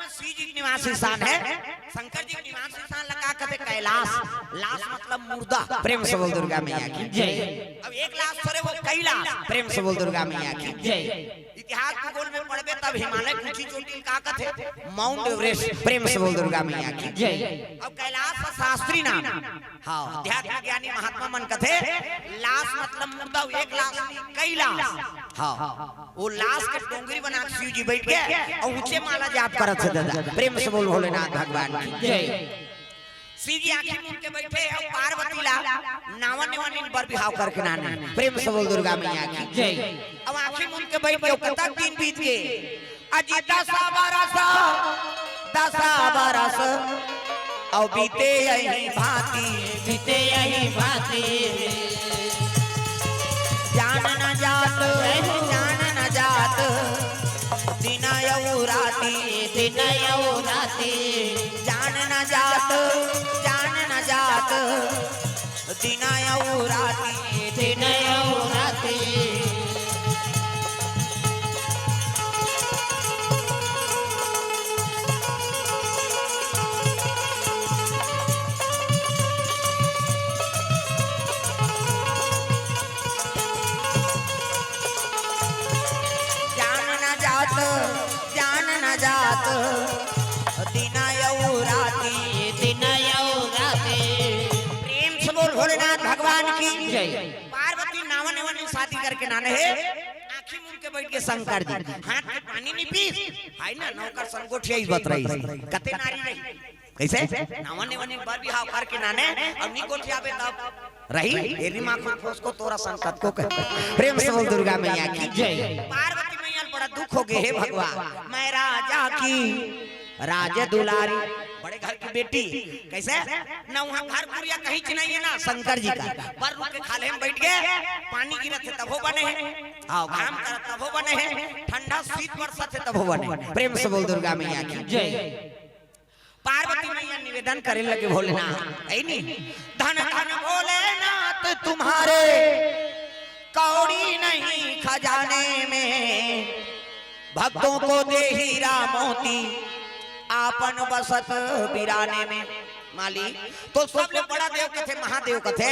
में श्री जी निवास स्थान है, शंकर जी निवास स्थान लगा कहते कैलाश, लाश मतलब मुर्दा। प्रेम से बोल दुर्गा मैया की जय। अब एक लाश थोड़े वो कैलाश, प्रेम से बोल दुर्गा मैया की जय। इतिहास भूगोल में पढ़बे तब हिमालय की ऊंची चोटी का कहते माउंट एवरेस्ट। प्रेम से बोल दुर्गा मैया की जय। अब कैलाश का शास्त्री नाम, हाँ अध्यात्म ज्ञानी महात्मा मन कहते लाश मतलब मुर्दा, एक लाश कैलाश, हाँ वो लाश के डोंगरी बना शिव जी बैठ के और ऊंचे माला जाप करत थे दादा। प्रेम से बोल भोलेनाथ भगवान की जय। शिव जी आंखें मूंद के बैठे और पार्वती ला नावन नेवन इन पर बिहाव करके नाने। प्रेम से बोल दुर्गा मैया की जय। अब आंखें मूंद के बैठ के कतक दिन बीत गए, अजी 10 बरस और बीते यही भांति, बीते यही भांति, जान न जात दिन यऊ राती, दिन यऊ राती, जान न जात दिन यऊ राती, दिन यऊ राती। जान न जात दिन यऊ राती, दिन यऊ राती। प्रेम से बोल भोलेनाथ भगवान की जय। पार्वती नावन नेवन शादी करके नाने है, आंखें मूंद के बैठ के शंकर जी हाथ में पानी नहीं पी, हाय ना नौकर संगोठिया ही बत रही कते नारी रही कैसे नावन नेवन बार भी हाव करके नाने और नी गोठिया पे तब रही एरी मां को फोस को तोरा संकट को कह। प्रेम से बोल दुर्गा मैया की जय। पार्वती मैया बड़ा दुख हो गए, हे भगवान मैं राजा की राज दुलारी, बड़े घर की बेटी कैसे ना वहाँ घर पुरिया कहीं चिनाइए ना शंकर जी का, पर रुक के खाले में बैठ गए, पानी गिरत है तब हो बने हैं, आओ काम कर तब हो बने हैं, ठंडा शीत बरसत है तब हो बने। प्रेम से बोल दुर्गा मैया की जय। पार्वती मैया निवेदन करे लगे भोलेनाथ, ऐ नहीं धन धन भोलेनाथ तुम्हारे कौड़ी नहीं खजाने में, भक्तों को दे हीरा मोती आपन बसत बिराने में। माली तो सबले बड़ा देव कथे महादेव कथे,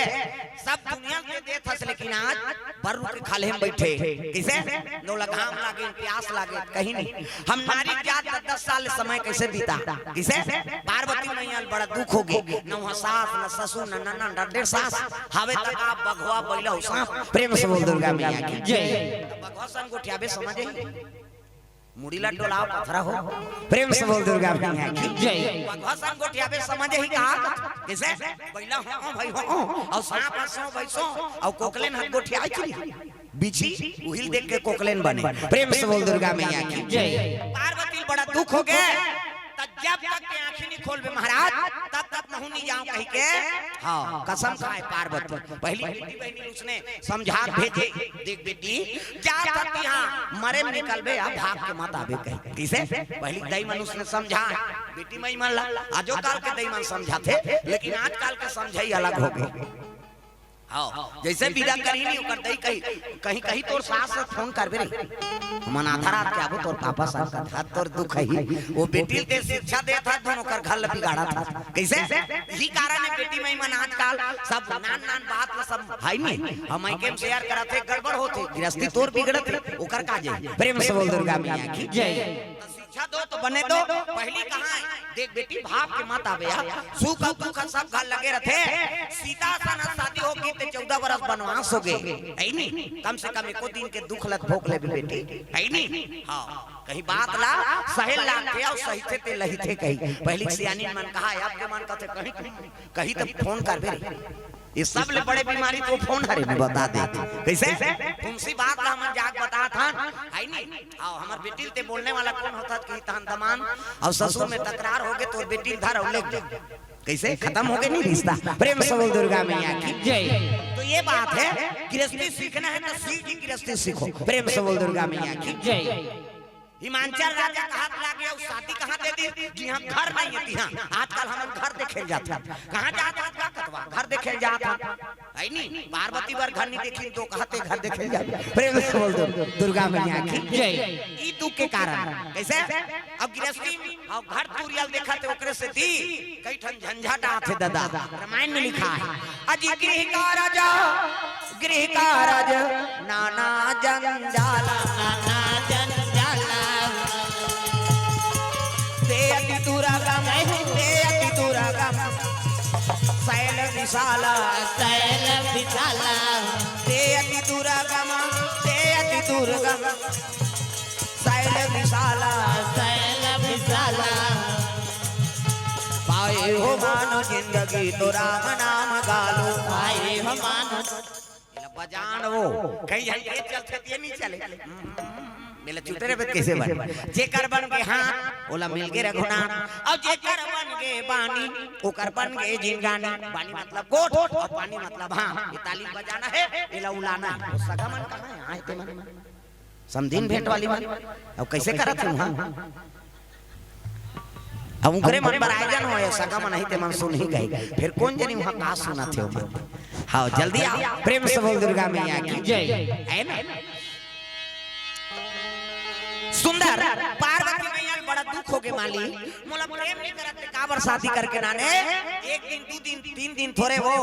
सब दुनिया में देत हस, लेकिन आज बर्रू के खाले में बैठे किसे नो लगाम लागे प्यास लागे कहीं नहीं। हम नारी जात 10 साल समय कैसे बीता किसे पार्वती मैया बड़ा दुख हो गई, न वहां सास न ससुर न ननन न डेढ़ सास हावे तक आप बघवा बैला सांप। प्रेम से बोल दुर्गा मैया की जय। बघवा सन गोठियाबे समझे मुड़ीला टोलाव पथरा हो। प्रेम से बोल दुर्गा मैया की जय। भगवान गोठियाबे समझे ही कहा कैसे बैला हो भाई हो और सांप हंसो बैसो और कोकलेन हाथ गोठिया चली बिछी उहिल देख के कोकलेन बने। प्रेम से बोल दुर्गा मैया की जय। पार्वती बड़ा दुख हो गए, जब तक के आंखें नहीं खोलबे महाराज तब तक नहु नहीं जाऊं कहीं के, हाँ कसम खाए पार्वती। पहली बेटी बहनी उसने समझा भेजे, देख बेटी जा तक यहाँ मरे में निकलबे आप भाग के मत आबे कहीं किसे। पहली दई मन उसने समझा बेटी मई मन ला, आजो काल के दई मन समझाते, लेकिन आजकल के समझाई अलग हो गए। हाँ जैसे विदा करी नहीं कर दई कहीं कहीं तोर सास से फोन करबे रे मन आधा रात के आबो तोर पापा सास का था तोर दुख है वो बेटी ते शिक्षा दे था दोनों कर घर बिगाड़ा था कैसे यही कारण है बेटी में मन आजकल सब नान नान बात में सब है नहीं हम के शेयर कराते गड़बड़ होते गृहस्थी तोर बिगड़त ओकर का जय। प्रेम से बोल दुर्गा मैया की जय। शिक्षा दो तो बने दो, पहली कहां है देख बेटी भाग के मत आवे सुख दुख सब घर लगे रहते। सीता सन शादी होगी ते 14 बरस बनवास हो गए है नहीं, कम से कम एको दिन के दुख लत भोग ले बेटी है नहीं। हां कहीं बात ला सहेल लाते और सही थे ते लही थे कहीं पहली सियानी मन कहा आपके मन कहते कहीं कहीं तो फोन करबे ये सब ले बड़े बीमारी तो फोन हरे में बता दे कैसे तुमसी बात ला हम जाग बता था है नहीं। आओ हमार बेटी ते बोलने वाला कौन होता कि तहन दमान और ससुर में तकरार हो गए तो बेटी धर और ले कैसे खत्म हो गए नहीं रिश्ता। प्रेम से बोल दुर्गा मैया की जय। तो ये बात है गृहस्थी सीखना है तो सीख की गृहस्थी सीखो। प्रेम से बोल दुर्गा मैया की जय। हिमांचल राजा का हाथ लागे और शादी कहाँ दे दी कि हम घर नहीं है यहाँ आजकल हम घर देखे जाते हैं कहाँ जाते हैं कटवा घर देखे जात है नहीं पार्वती बर घर नहीं देखी तो कहते घर देखे जा प्रेम से बोल दो दुर्गा मैया की जय ई दुख के कारण कैसे अब गृहस्थी और घर तुरियल देखा थे ओकरे से दी कई ठन झंझट आथे दादा रामायण में लिखा है अजी गृह का राज नाना जंजाला नाना जंजाला ते अति दुरागम शैल विशाला शैल विशाला ते अति दुरागम शैल विशाला शैल विशाला पाए हो मानो जिंदगी तो राम नाम गालो पाए हो मानो बजान वो कहीं ये चलते ये नहीं चले मेला चुतेरे पे कैसे बन जेकर बन के हाथ ओला मिल के रघुनाथ और जेकर बन के बानी ओकर बन के जिंगानी बानी मतलब गोट और पानी मतलब हां ये ताली बजाना है एला उलाना है सगा मन कहां है आए ते मन समझीन भेंट वाली मन अब कैसे करत हूं हां अब उनकरे मन पर आयोजन हो सगा मन नहीं ते मन सुन ही गए फिर कौन जनी वहां का सुना थे मन हां जल्दी आ प्रेम से बोल दुर्गा मैया की जय है ना सुंदर पार्वती मैया बड़ा दुख हो के माली मोला प्रेम नहीं करते काबर शादी करके नाने एक दिन दो दिन तीन दिन थोड़े वो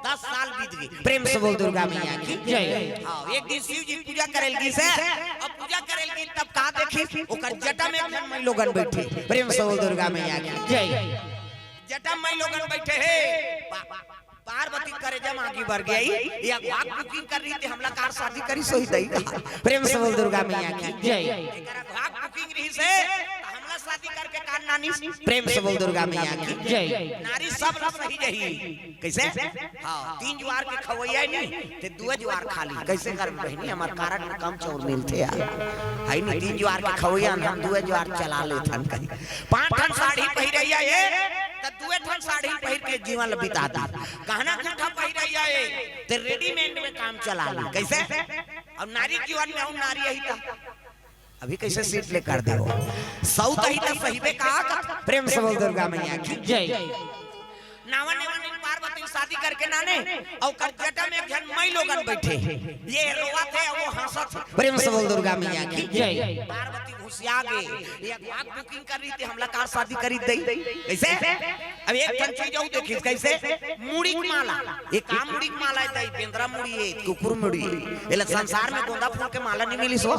10 साल बीत गई प्रेम से बोल दुर्गा मैया की जय हां एक दिन शिव जी पूजा करेलगी से अब पूजा करेलगी तब का देखी ओकर जटा में मैं लोगन बैठे प्रेम से बोल दुर्गा मैया की जय जटा में लोगन बैठे है पार्वती करे जम आगे बढ़ गई या भाग बुकिंग कर रही थी हमला कार शादी करी सोई दई प्रेम से बोल दुर्गा मैया की जय एकरा भाग बुकिंग रही से हमला शादी करके कार नानी प्रेम से बोल दुर्गा मैया की जय नारी सब सही रही कैसे हां 3 ज्वार के खवैया नहीं ते 2 ज्वार खाली कैसे कर बहनी हमार कारण में कम चोर मिलते यार है नहीं 3 ज्वार के खवैया हम 2 ज्वार चला लेथन कहीं 5 ठन साड़ी पहिरैया ये त 2 ठन साड़ी पहिर के जीवन बिता दी गहना गुंठा पहिरैया ये ते रेडीमेड में काम चला ली कैसे अब नारी जीवन में हूं नारी यही था अभी कैसे सीट ले कर दे हो सौत ही तो सही पे कहा प्रेम से बोल दुर्गा मैया की जय नावन नेवन पार्वती शादी करके नाने और कर जटा में घन मई लोगन बैठे ये रोवा थे वो हंसत प्रेम से बोल दुर्गा मैया की जय पार्वती घुसिया गे ये भाग बुकिंग कर रही थी हमला कार शादी करी दई कैसे अब एक ठन चीज और देखी कैसे मुड़ी माला एक काम मुड़ी माला दई बेंद्रा मुड़ी है कुकुर मुड़ी एला संसार में गोंदा फूल के माला नहीं मिली सो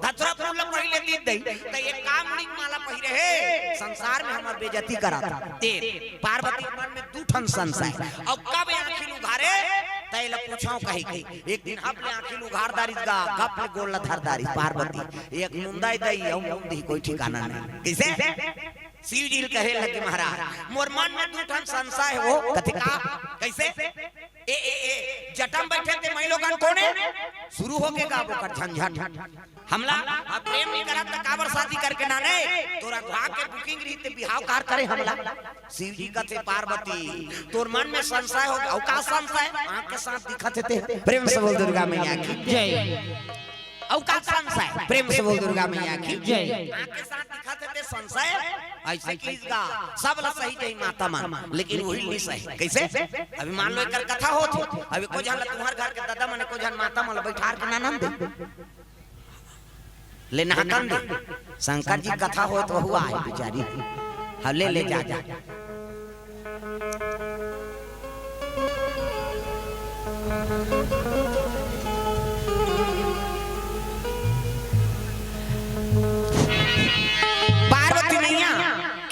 धतरा फूल पहले दी दई त एक काम मुड़ी माला पहिरे है संसार में हमर बेइज्जती कराता ते पार्वती मन में दू ठन संशय अब कब आंखिल उघारे तैला पूछाओ कही की एक दिन अपने आंखिल उघारदारी गा कप ले गोल धरदारी पार्वती एक मुंदाई दई औ मुंदी कोई ठिकाना नहीं कैसे शिव जी कहे लगे महाराज मोर मन में दू ठन संशय हो कथे का कैसे ए जटम बैठे थे मई लोगन कोने शुरू हो के गाबो कर झंझट हमला अब प्रेम नहीं करत त काबर शादी करके नाने तोरा भाग के बुकिंग रही ते बिहाव कार करे हमला शिव जी कथे पार्वती तोर मन में संशय हो औ का संशय आंख के साथ दिखत थे प्रेम से बोल दुर्गा मैया की जय औ का संशय प्रेम से बोल दुर्गा मैया की जय आंख के साथ दिखत थे संशय ऐसे चीज का सब ला सही जई माता मान लेकिन वही नहीं सही कैसे अभी मान लो एकर कथा होत अभी को जन तुम्हार घर के दादा मने को जन माता मन बैठार के नानन दे ले नहकन दे शंकर जी कथा होत हुआ है बेचारी हम ले जा पार्वती मैया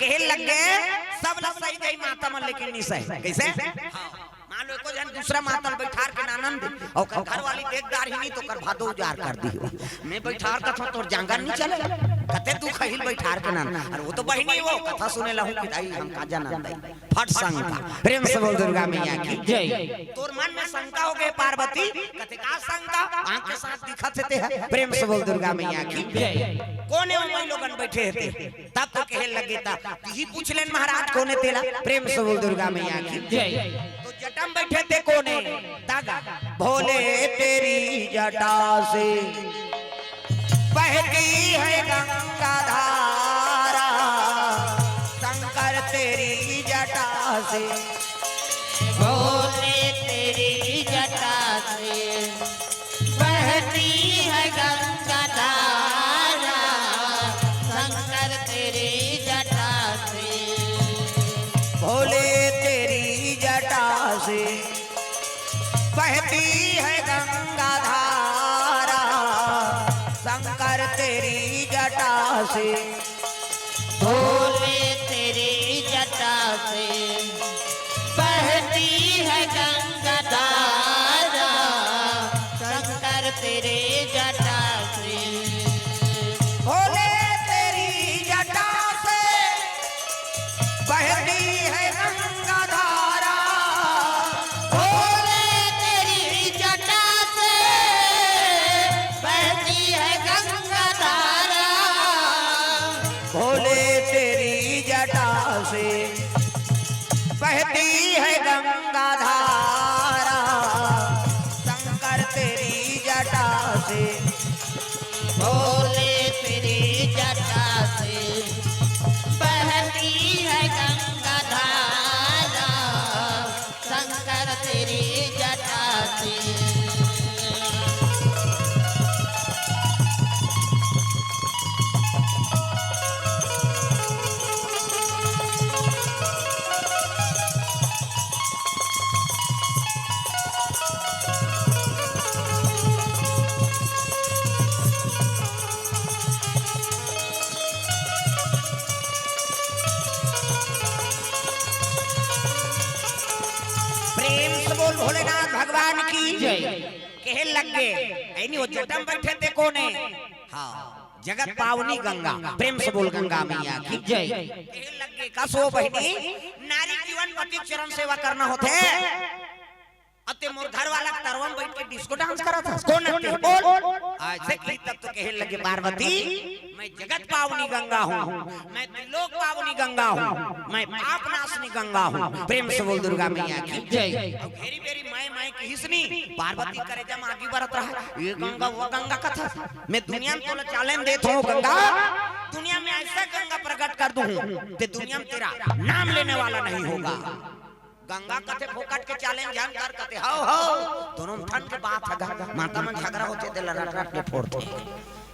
कहे लग गए सब ला सही गई माता मन लेकिन नहीं सही कैसे मान लो को जन दूसरा मातल बैठार के आनंद और घर वाली देखदार ही नहीं तो कर भादो उजार कर दी मैं बैठार कथा तोर जांगर नहीं चले कते तू खहिल बैठार के नान अरे वो तो बहिनी वो कथा सुने लहू कि दाई हम का जानन दाई फट शंका प्रेम से बोल दुर्गा मैया की जय तोर मन में शंका हो गए पार्वती कते का शंका आंख के साथ दिखत थे प्रेम से बोल दुर्गा मैया की जय कोने में लोगन बैठे थे तब तो कहे लगे था ही पूछ लेन महाराज कोने तेला प्रेम से बोल दुर्गा मैया की जय तो जटम बैठे थे कोने दागा भोले तेरी जटा से बहती है गंगा धारा शंकर तेरी जटा से भोले से भोले तेरी जटा से बहती है गंगा धारा शंकर तेरे जटा से भोले तेरी जटा से बहती है गंगा धारा भोले तेरी जटा से बहती है गंगा धारा भोले तेरी जटा से बहती है गंगा धारा शंकर तेरी जटा से भोले तेरी जटा से बहती है गंगा धारा शंकर तेरी जटा से प्रेम से बोल भोलेनाथ भगवान की जय। कहे लग गए ऐनी वो जटम बैठे थे कोने हाँ जगत पावनी गंगा प्रेम से बोल गंगा मैया की जय। कहे लग गए कसो बहनी नारी जीवन पति चरण सेवा करना होते अते मोर घर वाला तरवन बैठ के डिस्को डांस करा था कौन नते बोल आज से की तब तो कहे लगे पार्वती मैं जगत पावनी गंगा हूँ मैं त्रिलोक पावनी गंगा हूँ मैं पाप नाशनी गंगा हूँ प्रेम से बोल दुर्गा मैया की जय। घेरी बेरी माय की हिसनी पार्वती करे जम आगे बढ़त रहा ये गंगा वो गंगा कथा मैं दुनिया में तो चैलेंज देता हूँ गंगा दुनिया में ऐसा गंगा प्रकट कर दूं ते दुनिया में तेरा नाम लेने वाला नहीं होगा गंगा कथे फोकट के चैलेंज जान कर कथे हो दोनों ठन के बात है माता में झगड़ा होते ते लड़ट रट के फोड़ते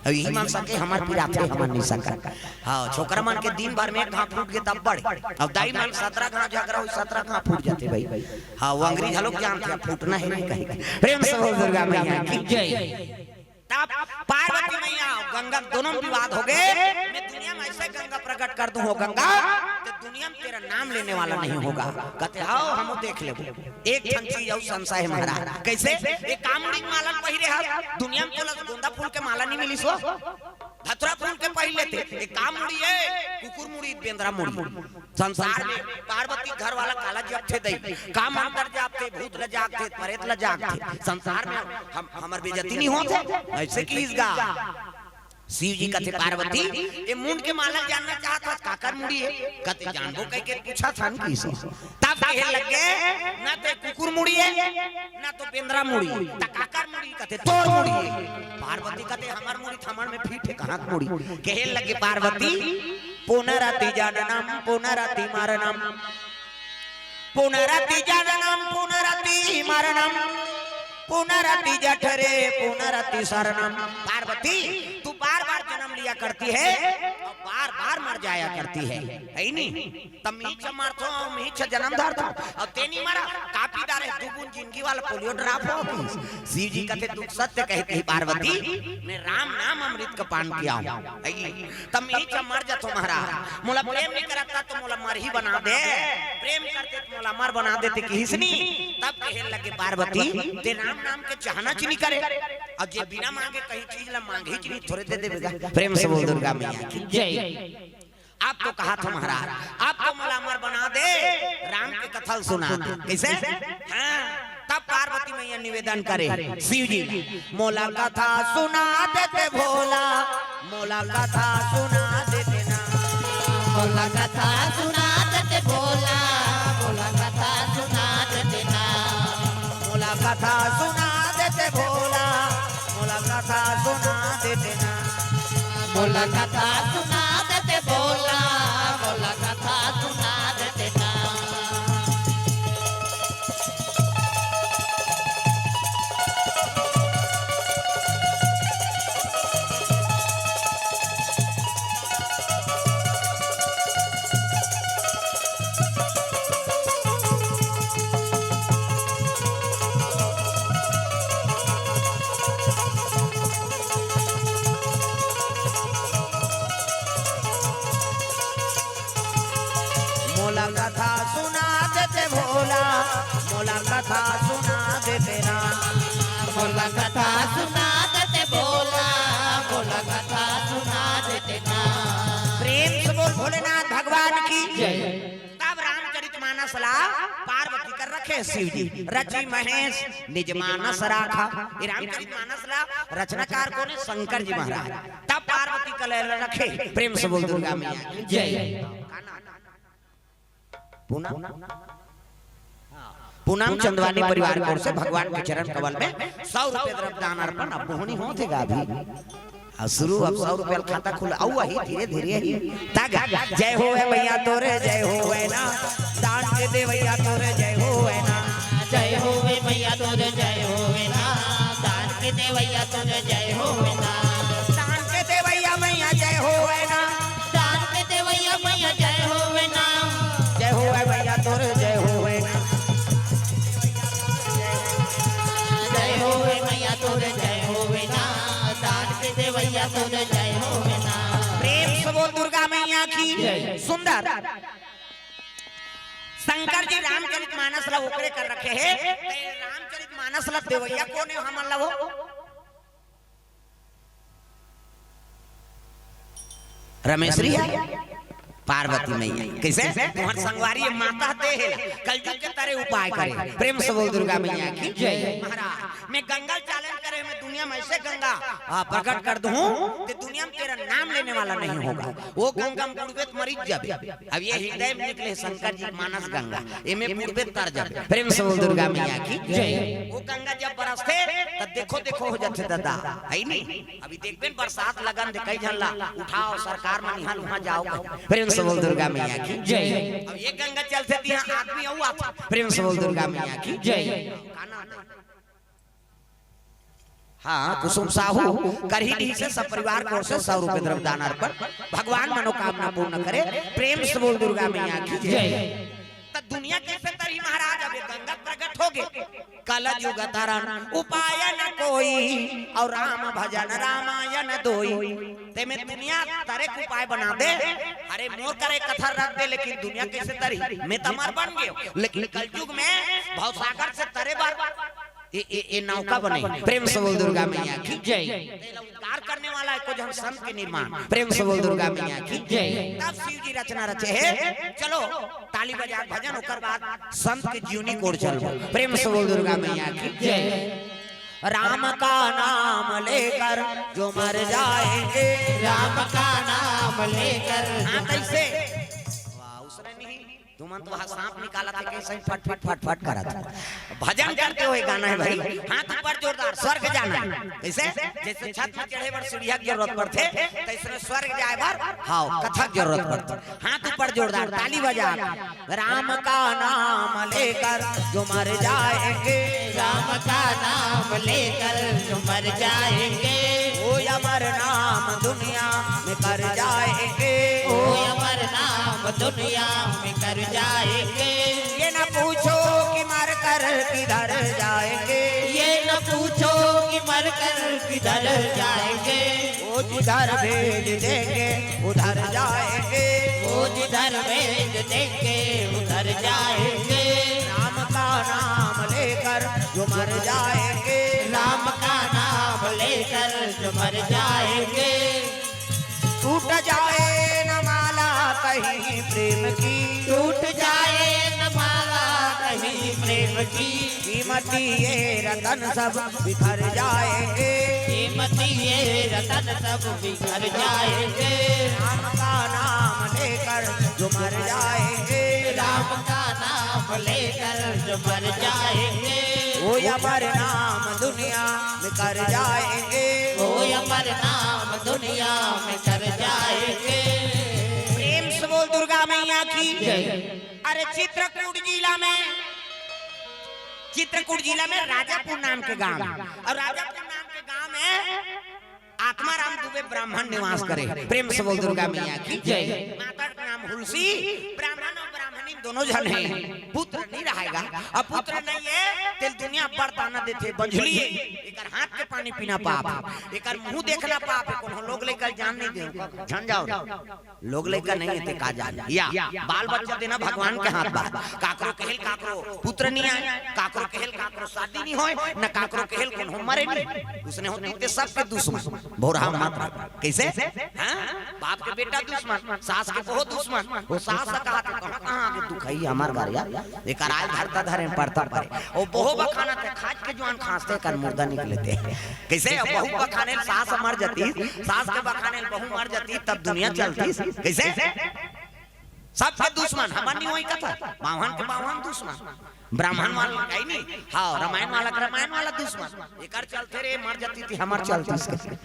अब यही मान सके हमार पिराते हमार नहीं सका हां छोकरा मन के दिन भर में एक घाव फूट के तब बढ़ अब दाई मन 17 घाव झगड़ा हो 17 घाव फूट जाते भाई हां वो अंग्रेज लोग जानते हैं फूटना है नहीं कहीं प्रेम से बोल दुर्गा मैया की जय। तब पार्वती मैया गंगा दोनों विवाद हो गए मैं दुनिया में ऐसे गंगा प्रकट कर दूं हो गंगा तो दुनिया में तेरा नाम लेने वाला नहीं होगा कहते आओ हम देख ले एक ठन चीज और संशय है महाराज कैसे एक कामड़ी माला पहिरे है दुनिया में तो गोंदा फूल के माला नहीं मिली सो धतुरा फूल के पहले थे एक कामड़ी है कुकुर मुड़ी बेंद्रा मुड़ी संसार में पार्वती घर वाला काला जब थे दई काम अंदर जाते भूत ल जागते प्रेत ल जागते संसार में हम हमर बेइज्जती नहीं होते ऐसे कीसगा शिव जी कहते पार्वती ये मुंड के मालक जानना चाहता काकर मुड़ी है कहते जानबो कह के पूछा था न किसे तब कहे लगे ना तो कुकुर मुड़ी है ना तो बेंद्रा मुड़ी त काकर मुड़ी कहते तोर मुड़ी है पार्वती कहते हमार मुड़ी थमन में फीट है कहां मुड़ी कहे लगे पार्वती पुनरति जाननम पुनरति मरणम पुनरति जाननम पुनरति मरणम पुनरति जठरे पुनरति शरणम पार्वती तू बार बार जन्म लिया करती है और बार बार मर जाया करती है नहीं तब मीच मारतो और मीच जन्म धरतो और तेनी मारा कापी डारे दुगुन जिंदगी वाला पोलियो ड्रॉप हो शिव जी कहते तू सत्य कहती है पार्वती मैं राम नाम अमृत का पान किया हूं तब मीच मर जा तुम्हारा मोला प्रेम नहीं करता तो मोला मर ही बना दे प्रेम करते तो मोला मर बना देते कि हिसनी तब कहे लगे पार्वती ते राम नाम के चाहना च नहीं करे और जे बिना मांगे कहीं चीज ला मांगे ही नहीं थोड़े दे देगा प्रेम से बोल दुर्गा मैया की जय। आप तो कहा था महाराज आपको मलामर बना दे राम की कथा सुना दे कैसे हाँ तब पार्वती मैया निवेदन करे शिव जी मोला कथा सुना देते भोला मोला कथा सुना देते ना मोला कथा सुना देते भोला मोला कथा सुना देते ना मोला कथा सुना देते भोला मोला कथा सुना देते ना मोला कथा सुना देते भोला मोला कथा सुना देते ना कथा सुना देते भोला, मोला कथा सुना देते राम। बोला कथा सुना देते भोला, बोला कथा सुना देते ना। प्रेम से बोल भोलेनाथ भगवान की जय। तब रामचरितमानस ला पार्वती कर रखे शिव जी, रचि महेश निज मानस राखा। ये रामचरितमानस ला रचनाकार कौन है? शंकर जी महाराज। तब पार्वती कले रखे। प्रेम से बोल दुर्गा मैया की जय। पूनम चंदवानी परिवार की ओर से भगवान के चरण कमल में 100 रुपए द्रव्य दान अर्पण। अब मोहनी होते गा अभी शुरू, अब 100 रुपए खाता खुला औ वही धीरे धीरे ही तागा। जय होवे भैया तोरे जय होवे ना, दान के दे भैया तोरे जय होवे ना। जय होवे भैया तोरे जय होवे ना, दान के दे भैया तोरे जय होवे ना। दान के दे भैया मैया जय होवे ना, दान के दे भैया मैया जय होवे ना। जय होवे भैया तोरे जय होवे ना। जय होवे मैया तोरे जय होवे ना, दान के दे भैया तोरे जय होवे ना। प्रेम से बोल दुर्गा मैया की सुंदर। शंकर जी रामचरितमानस ला ओकरे कर रखे है। रामचरितमानस ला देवैया कौन है? हमन ला वो रमेश्वरी है, पार्वती मैया। कैसे? तुम्हार संगवारी माता दे है, कलयुग के तारे उपाय करे। प्रेम से बोल दुर्गा मैया की जय। महाराज मैं गंगा चैलेंज करे, मैं दुनिया में ऐसे गंगा प्रकट कर दूं कि दुनिया में तेरा नाम लेने वाला नहीं होगा। वो गंगा में पूर्वेत मरीज जाबे। अब ये हृदय में निकले शंकर जी मानस गंगा, एमे पूर्वेत तर जाबे। प्रेम से बोल दुर्गा मैया की जय। वो गंगा जब बरसते तब देखो देखो हो जाते दादा, है नहीं? अभी देखबे बरसात लगन दे कई झल्ला उठाओ सरकार में निहाल वहां जाओ। प्रेम से बोल दुर्गा मैया की जय। अब ये गंगा चलते थी आदमी औ आता। प्रेम से बोल दुर्गा मैया की जय। हाँ कुसुम साहू करही से सब परिवार को से 100 रुपए द्रव्य दान अर्पण। भगवान मनोकामना पूर्ण करे। प्रेम से बोल दुर्गा मैया की जय। दुनिया कैसे तरी महाराज अब गंगा प्रकट हो गए। कल युग तरन उपाय न कोई, और राम भजन रामायण दोई। ते में दुनिया तारे को उपाय बना दे। अरे मोर करे कथा रख दे, लेकिन दुनिया कैसे तरी? मैं तमार बन गए, लेकिन कलयुग में भवसागर से तरे बार ये नौका बने। प्रेम से बोल दुर्गा मैया की जय। उद्धार करने वाला है कुछ हम संत के निर्माण। प्रेम से बोल दुर्गा मैया की जय। तब शिव जी रचना रचे है। चलो ताली बजा भजन होकर बाद संत के जीवनी कोर चलो। प्रेम से बोल दुर्गा मैया की जय। राम का नाम लेकर जो मर जाएंगे, राम का नाम लेकर। हाँ कैसे? वाह उसने नहीं तुमन तो सांप निकाला था कैसे फट फट फट फट करा था। भजन करते हुए गाना है भाई। हाथ ऊपर जोरदार स्वर्ग जाना है। कैसे? जैसे छत में चढ़े पर सीढ़िया की जरूरत पड़ते, तैसे स्वर्ग जाए पर हाँ कथा की जरूरत पड़ती। हाथ ऊपर जोरदार ताली बजा। राम का नाम लेकर जो मर जाएंगे, राम का नाम लेकर जो मर जाएंगे। वो अमर नाम दुनिया में कर जाएंगे। ओ अमर नाम दुनिया में कर जाएंगे। ये न पूछो कि मर कर किधर जाएंगे, ये न पूछो कि मर कर किधर जाएंगे। वो जिधर भेज देंगे उधर जाएंगे। वो जिधर भेज देंगे उधर जाएंगे। राम का नाम लेकर जो मर जाएंगे, राम का नाम लेकर जो मर जाएंगे। टूट जाए न माला कहीं प्रेम की, टूट जाए न माला कहीं प्रेम की। कीमती ये रतन सब बिखर जाएंगे। कीमती ये रतन सब बिखर जाएंगे। राम का नाम लेकर जो मर जाएंगे, राम का नाम लेकर जो मर जाएंगे। वो अमर नाम दुनिया में कर जाएंगे। वो अमर नाम दुनिया में कर जाएंगे। प्रेम से बोल दुर्गा मैया की जय। अरे चित्रकूट जिला में राजापुर नाम के गांव, और राजापुर नाम के गांव में आत्माराम दुबे ब्राह्मण निवास करे। प्रेम से बोल दुर्गा मैया की जय। माता का नाम हुलसी, ब्राह्मण और ब्राह्मणी दोनों जन है पुत्र नहीं रहेगा अब पुत्र नहीं है तेल दुनिया बरताना देते बंझली एकर हाथ के पानी पीना पाप एकर मुंह देखना पाप है कोनो लोग लेकर जान नहीं दे जान जाओ लोग लेकर नहीं है का जान या बाल बच्चा देना भगवान के हाथ बा काकरो कहल काकरो पुत्र नहीं आए काकरो कहल काकरो शादी नहीं होए न काकरो कहल कोनो मरे नहीं उसने होते ते सबके दुश्मन भोरा मत कैसे हां बाप के बेटा दुश्मन सास के बहुत दुश्मन वो सास का हाथ कहां आगे दुख है हमार घर या एकर आल धरता धरे पड़ता पड़े ओ बहु बखाना ते खाज के जवान खांसते कर मुर्दा निकलते कैसे बहु बखाने सास मर जाती सास के बखाने बहु मर जाती तब दुनिया चलती कैसे सबके दुश्मन हमार नहीं होई कथा बावन के बावन दुश्मन ब्राह्मण वाला है नहीं हां रामायण वाला दुश्मन एकर चलते रे मर जाती थी हमार चलती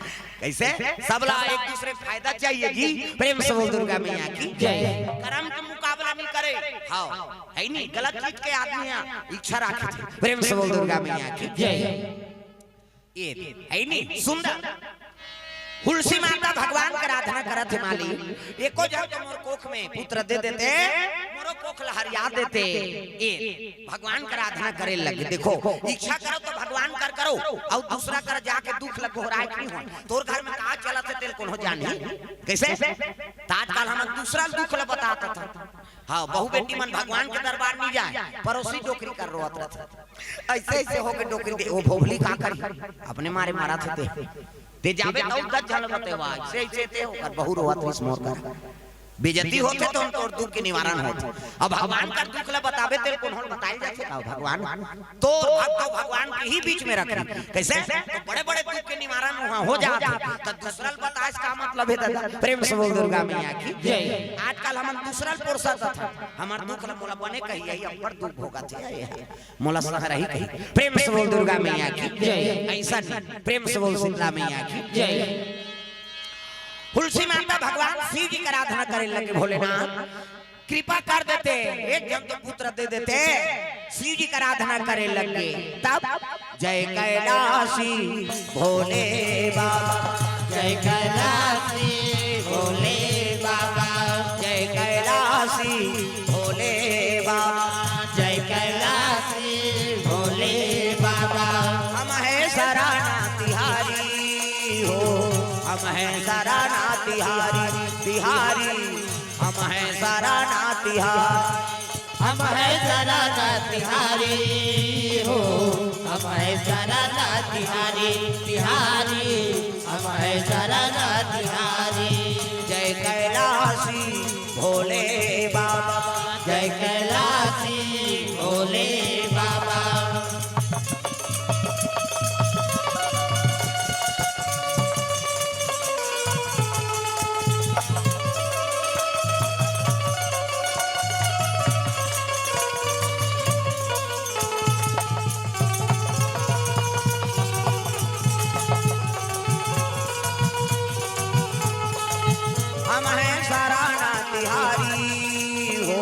कैसे सबला एक दूसरे फायदा चाहिए जी प्रेम से बोल दुर्गा मैया की जय कर्म के मुकाबला नहीं करे हां है नहीं गलत चीज के आदमी इच्छा रखे थे प्रेम से बोल दुर्गा मैया की जय ये है नहीं सुंदर तुलसी माता भगवान का आराधना करत माली एको जब तो मोर कोख में पुत्र दे देते मोरो कोख लहरिया देते ए भगवान का आराधना करे लगे देखो इच्छा करो तो भगवान कर करो और दूसरा कर जाके दुख लग घोराए नहीं हो तोर घर में का चलत है तेल कोनो जानी कैसे तात्काल हम दूसरा दुख ल बताता था हां बहु बेटी मन भगवान के दरबार नहीं जाए पड़ोसी डोकरी कर रोत रहता ऐसे ऐसे होके डोकरी दे वो भोगली का करी अपने मारे मारा थे ते जाबे तो गज झलकते वा से ते होकर बहु रोवत इस मोर का बेइज्जती होते तो तोर दुख के निवारण होते अब भगवान का दुख ल बतावे तेरे कोन बताई जाते भगवान तो भक्त भगवान के ही बीच में रख कैसे तो बड़े-बड़े दुख के निवारण वहां हो जाते तो दूसरा बताए इसका मतलब है दादा प्रेम से बोल दुर्गा मैया की जय आजकल हम दूसरा पुरुषा था हमार दुख ल मोला बने कही यही अपर दुख भोगा थे मोला सह रही कही प्रेम से बोल दुर्गा मैया की जय ऐसा नहीं प्रेम से बोल शीतला मैया की जय तुलसी माता भगवान शिव जी की आराधना करे लगे भोलेनाथ कृपा कर देते एक जन तो पुत्र दे देते शिव जी की आराधना करे लगे तब जय कैलाशी भोले बाबा जय कैलाशी भोले बाबा जय कैलाशी भोले बाबा जय कैलाशी भोले बाबा हम है सराना तिहारी हो हम है सराना तिहारी तिहारी हम है सराना तिहारी हम है सराना तिहारी हो हम है सराना तिहारी तिहारी हम है सराना तिहारी जय कैलाशी भोले बाबा जय कैलाशी भोले बाबा हम हैं सराना तिहारी हो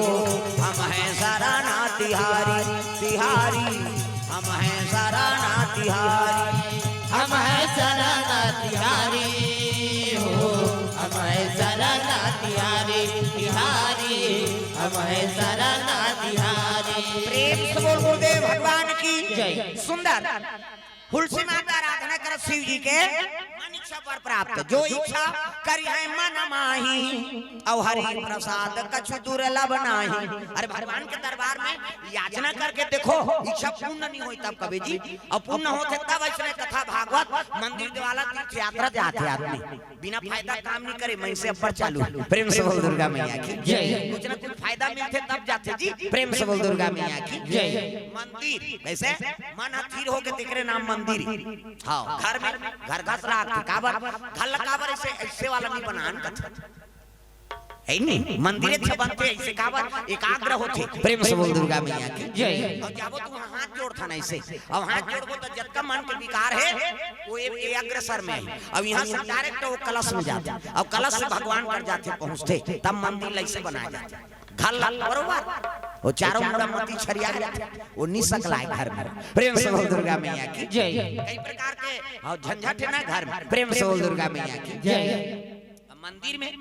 हम हैं सराना तिहारी तिहारी हम हैं सराना तिहारी हम है सराना तिहारी हो हम है सराना तिहारी तिहारी हम है सराना तिहारी प्रेम से बोल गुरुदेव भगवान की जय सुंदर तुलसी माता आराधना कर शिव जी के मन इच्छा पर प्राप्त जो इच्छा करी है मन माही और हरि प्रसाद कछु दुर्लभ नाही अरे भगवान के दरबार में याचना करके देखो इच्छा पूर्ण नहीं हुई तब कभी जी और पूर्ण होते तब ऐसे कथा भागवत मंदिर दिवाला तीर्थ यात्रा जाते आदमी बिना फायदा काम नहीं करे मैं से ऊपर चालू प्रेम से बोल दुर्गा मैया की जय कुछ ना कुछ फायदा मिलते तब जाते जी प्रेम से बोल दुर्गा मैया की जय मंदिर कैसे मन स्थिर हो के तेरे नाम मंदिर हाँ घर में घर घस रहा काबर घर लकाबर ऐसे ऐसे वाला नहीं बनान कथा है नहीं मंदिर अच्छा बनते ऐसे काबर एकाग्र होते प्रेम से बोल दुर्गा मैया की जय और जाबो तू हाथ जोड़ था ना ऐसे और हाथ जोड़बो तो जतका मन के विकार है वो ये अग्रसर में है अब यहाँ से डायरेक्ट वो कलश में जाते और कलश से भगवान पर जाते पहुँचते तब मंदिर ऐसे बनाया जाता घर लाल बरोबर वो चारों मुड़ा मोती छरिया वो निसक लाए घर में प्रेम से बोल दुर्गा मैया की जय कई प्रकार के और झंझट है ना घर में प्रेम से बोल दुर्गा मैया की जय मंदिर में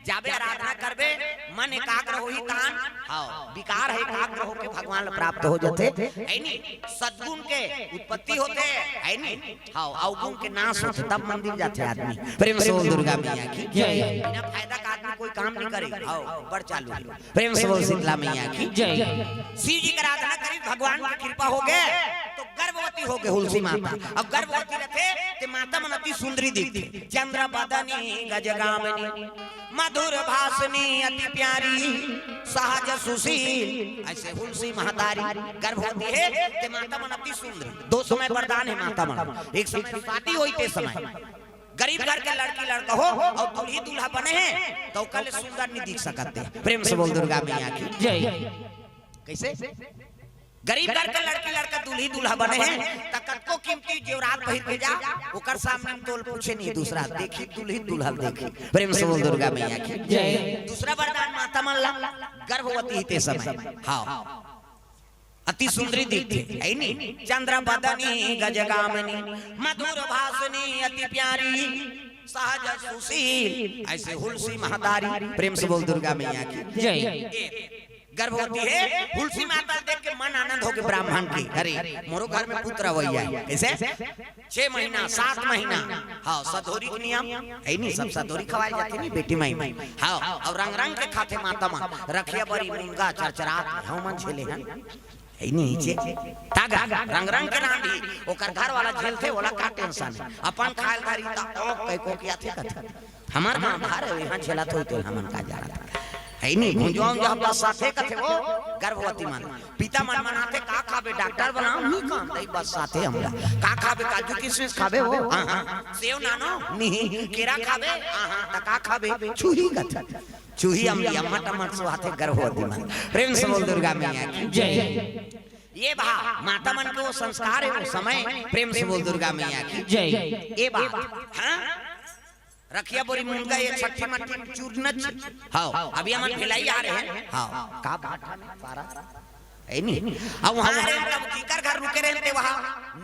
जाबे आराधना करबे मन एकाग्र होई तान हां विकार है एकाग्र होके भगवान प्राप्त हो जाते है नी सद्गुण के उत्पत्ति होते है नी हां अवगुण के नाश होते तब मंदिर जाते आदमी। प्रेम से बोल दुर्गा मैया की जय। बिना फायदा का आदमी कोई काम नहीं करे हां बड़ चालू। प्रेम से बोल शीतला मैया की जय। शिव जी की आराधना करी भगवान की कृपा हो गए तो गर्भवती हो गए हुलसी माता। अब गर्भवती रहते ते माता मन अति सुंदरी दिखती चंद्र बदनी गजगामिनी मधुर भाषणी अति प्यारी सहज सुशील ऐसे हुलसी महतारी गर्भवती है ते माता मन अति सुंदरी। दो समय वरदान है माता मन। एक समय शादी हुई ते समय गरीब घर के लड़की लड़का हो और दूल्ही दूल्हा बने हैं तो कल सुंदर नहीं दिख सकते। प्रेम से बोल दुर्गा मैया की जय। कैसे गरीब घर के लड़की लड़का दूल्ही दूल्हा बने हैं तकको कीमती जेवरात पहिर के जा ओकर सामने तोल पूछे नहीं दूसरा देखी दूल्ही दूल्हा देखी। प्रेम से बोल दुर्गा मैया की जय। दूसरा वरदान माता मन ला गर्भवती ही ते समय हां अति सुंदरी दिखती है नी चंद्र बदनी गजगामिनी मधुर भाषणी अति प्यारी सहज सुशील ऐसे हुलसी महतारी। प्रेम से बोल दुर्गा मैया की जय। गर्भवती है हुलसी माता देख के मन आनंद हो गए ब्राह्मण की अरे मोरो घर में पुत्र हुआ है। कैसे 6 महीना 7 महीना हाँ सदोरी के नियम है नहीं सब सदोरी खवाए जाते नहीं बेटी माई हाँ और रंग रंग के खाते माता मां रखिया बड़ी मुंगा चरचरा हम मन झेले हैं है नीचे तागा रंग रंग के रांडी ओकर घर वाला झेलते वाला का टेंशन अपन खायल धारी ता ओ कई को किया थे कथा हमार मां धार यहां झेला तो हमन का जा रहा है नहीं भुंजवाऊं जब बस साथे कथे वो गर्भवती मन पिता मन मनाते का खाबे डॉक्टर बनाओ नहीं काम दई बस साथे हमरा का खाबे काजू किशमिश खाबे हो हां सेव नानो नहीं केरा खाबे हां त का खाबे छुही कथे चूही अम्ली अम्मा टमाटर से हाथे गर्भवती मन। प्रेम से बोल दुर्गा मैया की जय। ये बा माता मन के वो संस्कार है वो समय। प्रेम से बोल दुर्गा मैया की जय। ये बा हां रखिया बोरी मुंगा ये छठी मट्टी चूरनच हां अभी हम भिलाई आ रहे हैं हां का भाटा में पारा है नहीं अब वहां तब कीकर घर रुके रहते वहां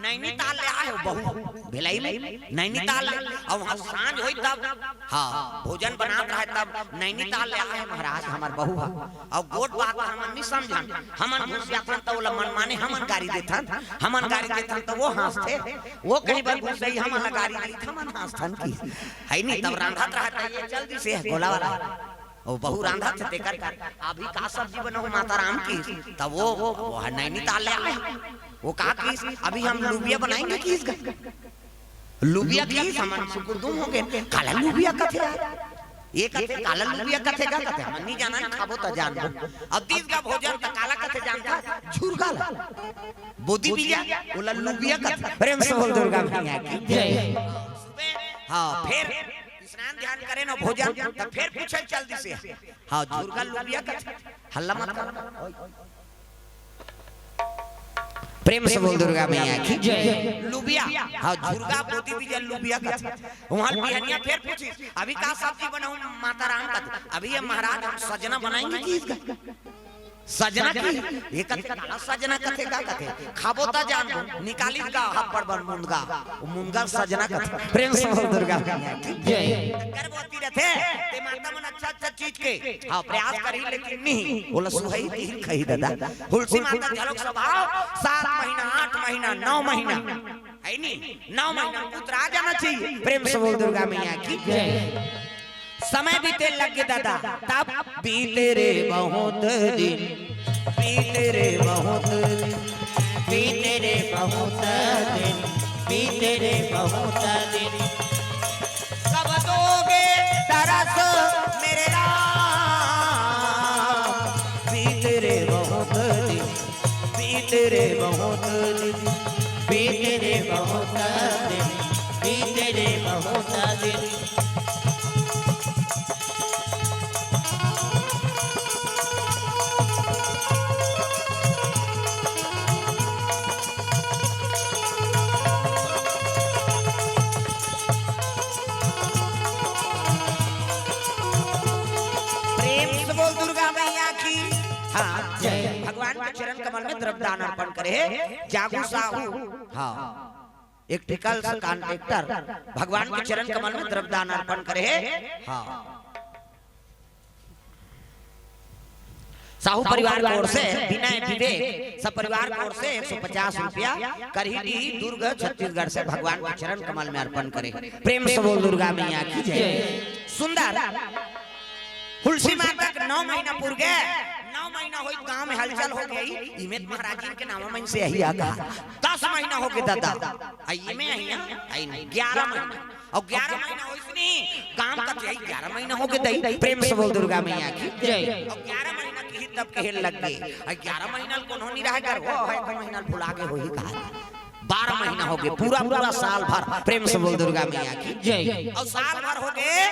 नैनीताल ले आए बहु भिलाई में नैनीताल और वहां सांझ होई तब हां भोजन बनात रहे तब नैनीताल ले आए महाराज हमार बहू और गोट बात हमन नहीं समझन हमन घुस जातन तो ओला मन माने हमन गाड़ी देथन हमन गाड़ी देथन तो वो हंसते वो कहीं बार घुस गई हमन गाड़ी दी हमन हंसथन की है नहीं तब रांधत रहता ये जल्दी से गोला वाला ओ बहु रांधा थे तेकर अभी का सब्जी बनाओ माता राम की तब वो नैनीताल ले आए वो कहा कि अभी हम लुबिया बनाएंगे कि इसका लुबिया की हमन सुकुरदुम हो गए काला लुबिया कथे यार ये कथे काला लुबिया कथे का कथे हम नहीं जाना खाबो त जान अब 30 का भोजन त काला कथे जानता झुरगा बोदी बिया ओला लुबिया कथे। प्रेम से बोल दुर्गा मैया की जय। हां फिर स्नान ध्यान करें ना भोजन तब फिर पूछे जल्दी से हां झुरगा लुबिया का हल्ला मत कर। प्रेम से बोल दुर्गा मैया की जय। लुबिया हां झुरगा बोती भी लुबिया का वहां बिहनिया फिर पूछी अभी का सब्जी बनाऊं माता राम का अभी ये महाराज हम सजना बनाएंगे कि इसका सजना की ये कथे काला सजना कथे का कथे खाबो ता जानो निकाली का हब्बड़ बन मुंगा मुंगा सजना कथे। प्रेम से बोल दुर्गा मैया की जय। गर्भवती रहते ते माता मन अच्छा अच्छा चीज के हां प्रयास करी लेकिन नहीं बोला सुहई तीर खई दादा हुलसी माता झलक स्वभाव 7 महीना 8 महीना 9 महीना है नहीं 9 महीना पुत्र आ जाना चाहिए। प्रेम से बोल दुर्गा मैया की जय। समय बीते लगे दादा तब बीते रे बहुत दिन बीते रे बहुत दिन बीते रे बहुत दिन बीते रे बहुत दिन कब दोगे तरस मेरे राम बीते रे बहुत दिन बीते रे बहुत दिन बीते रे बहुत दिन बीते रे बहुत दिन भगवान के चरण कमल में द्रव्य दान अर्पण करे जागू साहू हाँ एक टिकल कॉन्ट्रैक्टर भगवान के चरण कमल में द्रव्यदान अर्पण करे। हाँ, साहू परिवार की ओर से विनय विवेक सब परिवार की ओर से 150 रुपया करही दुर्ग छत्तीसगढ़ से भगवान के चरण कमल में अर्पण करे। प्रेम से बोल दुर्गा मैया की जय। सुंदर तुलसी माता के 9 महीना पूर गए, 9 महीना हो गांव में हलचल हो गई। इमें महाराज जी के नाम में से यही आ गया 10 महीना हो गए दादा आई में आई 11 महीना और 11 महीना हो इसनी काम का यही 11 महीना हो गए दई। प्रेम से बोल दुर्गा मैया की जय। और 11 महीना की तब खेल लग गए और 11 महीना कौन हो नहीं रहा कर वो है 1 महीना भुला के हो ही कहा 12 महीना हो गए पूरा साल भर। प्रेम से बोल दुर्गा मैया की जय। और साल भर हो गए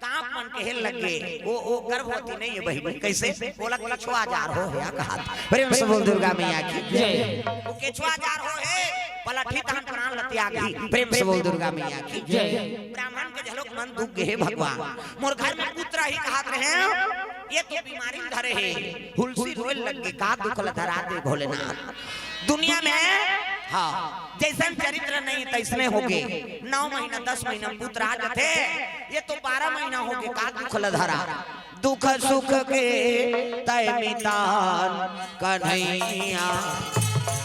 गांव मन के हेल लग गए वो गर्भवती नहीं है बहन कैसे बोला केछुआ जार हो है कहा। प्रेम से बोल दुर्गा मैया की जय। वो केछुआ जार हो है पलठी तहन प्राण लतिया गई। प्रेम से बोल दुर्गा मैया की जय। ब्राह्मण के झलक मन दुख गए भगवान मोर घर में पुत्र ही कहत रहे ये तो बीमारी धरे है। हुलसी रोए लग गई का दुख धरा दे भोलेनाथ दुनिया में। हाँ, जैसे चरित्र नहीं तैसने हो गए 9 महीना 10 महीना पुत्र आ जाते ये तो 12 महीना हो गए का दुख लधरा। दुख सुख के तय मितान कन्हैया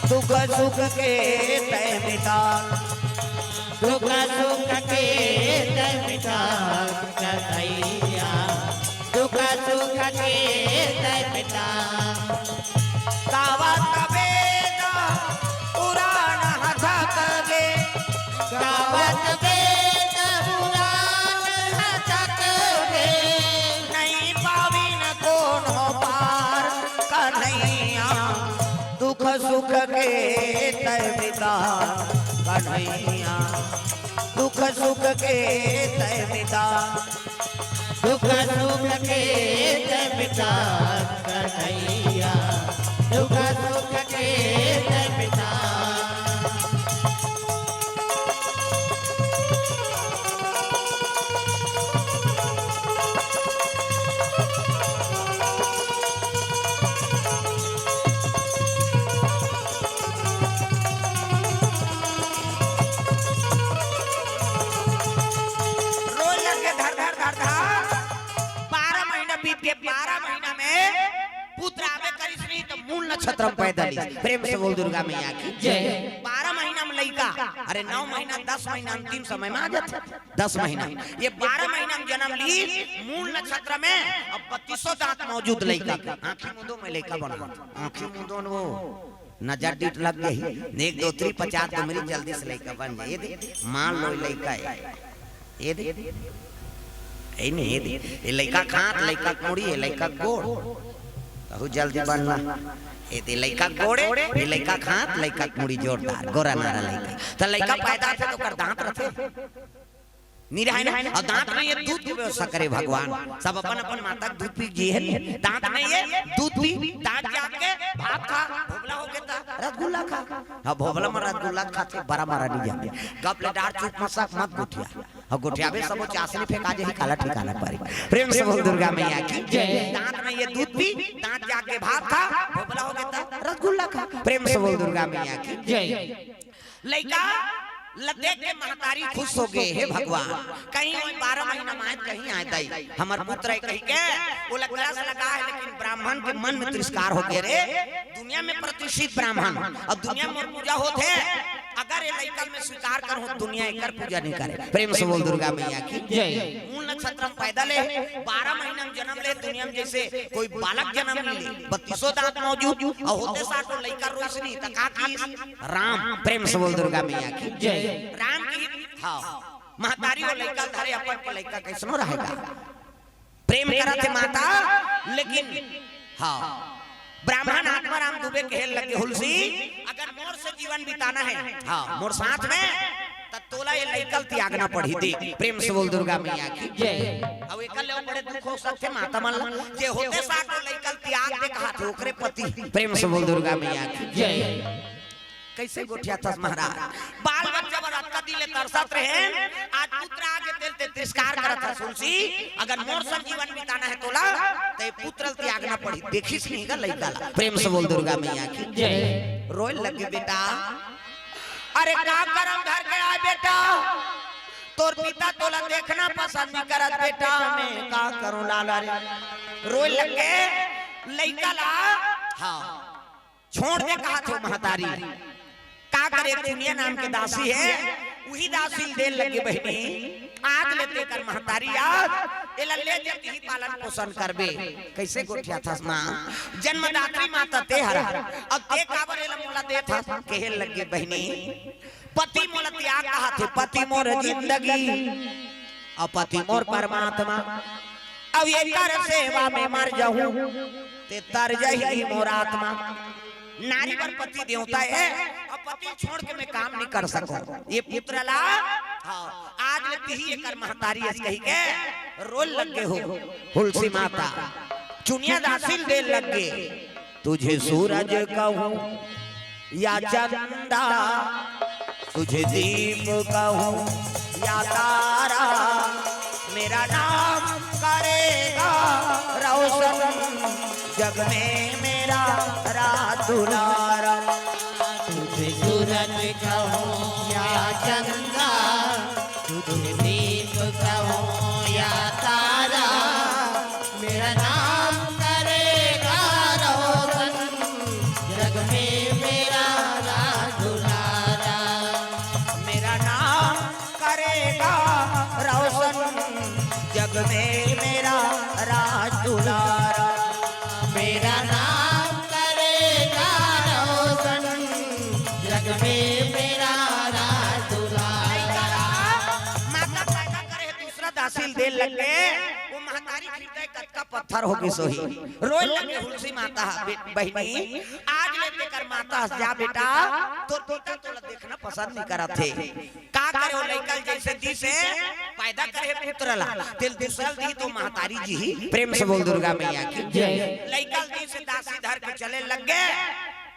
दुख सुख के तय मितान दुख सुख के तय मितान कन्हैया दुख सुख के तय मितान। गावत वेद पुराण हथक गे गावत वेद पुराण हथक गे नहीं पाविन कौन हो पार कन्हैया दुख सुख के तय मितान कन्हैया दुख सुख के तय मितान दुख सुख के तय मितान कन्हैया दुख सुख के तय मितान। रोज लगे धर 12 महीना बीत के 12 महीना में पुत्र आवे करिस नहीं तो मूल नक्षत्र पैदा ली। प्रेम से बोल दुर्गा मैया की जय। 12 महीना में लड़का अरे 9 महीना 10 महीना अंतिम समय में आ जाता 10 महीना ये 12 महीना में जन्म ली मूल नक्षत्र में। अब 32 दांत मौजूद लड़का आंखी मुंदों में लड़का बना आंखी मुंदों वो नजर डीट लग गई 1 2 3 50 तो मेरी जल्दी से लड़का बन जाए। ये मान लो लड़का है ये दे ए नहीं ये लड़का खात लड़का कोड़ी है लड़का गोड़ बहुत जल्दी बनना ये लड़का गोड़े ये लड़का खात लड़का कोड़ी जोरदार गोरा नारा लड़का तो लड़का पैदा थे तो कर दांत रथे निराय नहीं और दांत में ये दूध की व्यवस्था करे भगवान सब अपन अपन माता दूध पी जी है दांत में ये दूध पी दांत जाके भात खा भोगला हो गया रसगुल्ला खा। हाँ भोगला में रसगुल्ला खाते बड़ा मारा नहीं जाते कब ले डार चुप मसाक मत गुठिया और गुठिया भी सब चासनी फेंका जे काला ठिकाना पारी। प्रेम से बोल दुर्गा मैया की जय। दांत में ये दूध पी दांत जाके भात खा भोगला हो गया रसगुल्ला खा। प्रेम से बोल दुर्गा मैया की जय। लड़का देख के महतारी खुश हो गए हे भगवान कहीं 12 महीना मायत कहीं आए दई हमार पुत्र है कहीं के वो लगला से लगा है लेकिन ब्राह्मण के मन में तिरस्कार हो गए रे दुनिया में प्रतिष्ठित ब्राह्मण अब दुनिया में पूजा होते अगर ये लड़का में स्वीकार कर हो दुनिया एकर पूजा नहीं करे। प्रेम से बोल दुर्गा मैया की जय। मूल नक्षत्र में पैदा ले 12 महीना में जन्म ले दुनिया में जैसे कोई बालक जन्म ले 32 दांत मौजूद और होते साथ लड़का रोइस नहीं तका की राम। प्रेम से बोल दुर्गा मैया की जय। राम की हाँ महतारी और लड़का धरे अपन के लड़का कैसनो रहेगा प्रेम करा थे माता लेकिन हाँ ब्राह्मण आत्मा राम दुबे खेल लगे हुलसी अगर मोर से जीवन बिताना है हाँ मोर साथ में तब तोला ये लइकल त्यागना पड़ी दे। प्रेम से बोल दुर्गा मैया की जय। अब एकल ले बड़े दुख हो सकते माता मन जे होते साथ लइकल त्याग दे कहा थे ओकरे पति। प्रेम से बोल दुर्गा मैया की जय। कैसे गोठिया था महाराज बाल बच्चा बरात दिले तरसत रहे आज पुत्र आगे तेलते तिरस्कार करत था तुलसी अगर मोर सब जीवन बिताना है तोला ते पुत्र त्यागना पड़ी देखिस नहीं गा लइका। प्रेम से बोल दुर्गा मैया की जय। रोए लगे बेटा अरे का करम घर के आए बेटा, तोर पिता तोला देखना पसंद नहीं करत बेटा, मैं का करूं लाला रे। रोए लगे लइका ला हाँ छोड़ दे कहा थे महतारी, का करे दुनिया नाम के दासी है, वही दासी दे लगे बहनी आज लेते कर महतारी आज एला ले जब ही पालन पोषण करबे। कैसे गोठिया था ना जन्मदात्री माता ते हरा, अब ते काबर एला मोला दे था कहे लगे बहनी, पति मोला त्याग कहा थे, पति मोर जिंदगी और पति मोर परमात्मा, अब ये कर सेवा में मर जाऊं ते तर जाही मोर आत्मा। नारी पर पति देवता है और पति छोड़ के मैं काम नहीं कर सकूं। ये पुत्र ला हाँ आज लगती ही एक महतारी कही के रोल लगे हो तुलसी माता, चुनिया दासिल दे लगे, तुझे सूरज कहूं या चंदा, तुझे दीप कहूं या तारा, मेरा नाम करेगा रोशन जग में मेरा रात दुलारा। तुझे सूरज कहूं या चंदा, तुझे दीप कहूं या तारा, मेरा नाम करेगा रोशन जग में मेरा राज दुलारा। मेरा नाम करेगा रोशन जग में मेरा राज दुलारा। मेरा नाम करेगा रोशन जग में मेरा राज दुलारा। माता पैदा करे दूसरा दासिल दे लगे, वो महतारी खरीदे कच्चा पत्थर होगी सोही, रोए लगे तुलसी माता बहनी आज लेते कर माता जा बेटा, तो पिता तोला देखना पसंद नहीं करा थे, का करे वो लइकल जैसे दी से पैदा करे पुत्र ला तिल दूसर दी तो महतारी जी ही प्रेम से बोल दुर्गा मैया की जय। लइकल दी से दासी धर के चले लगे,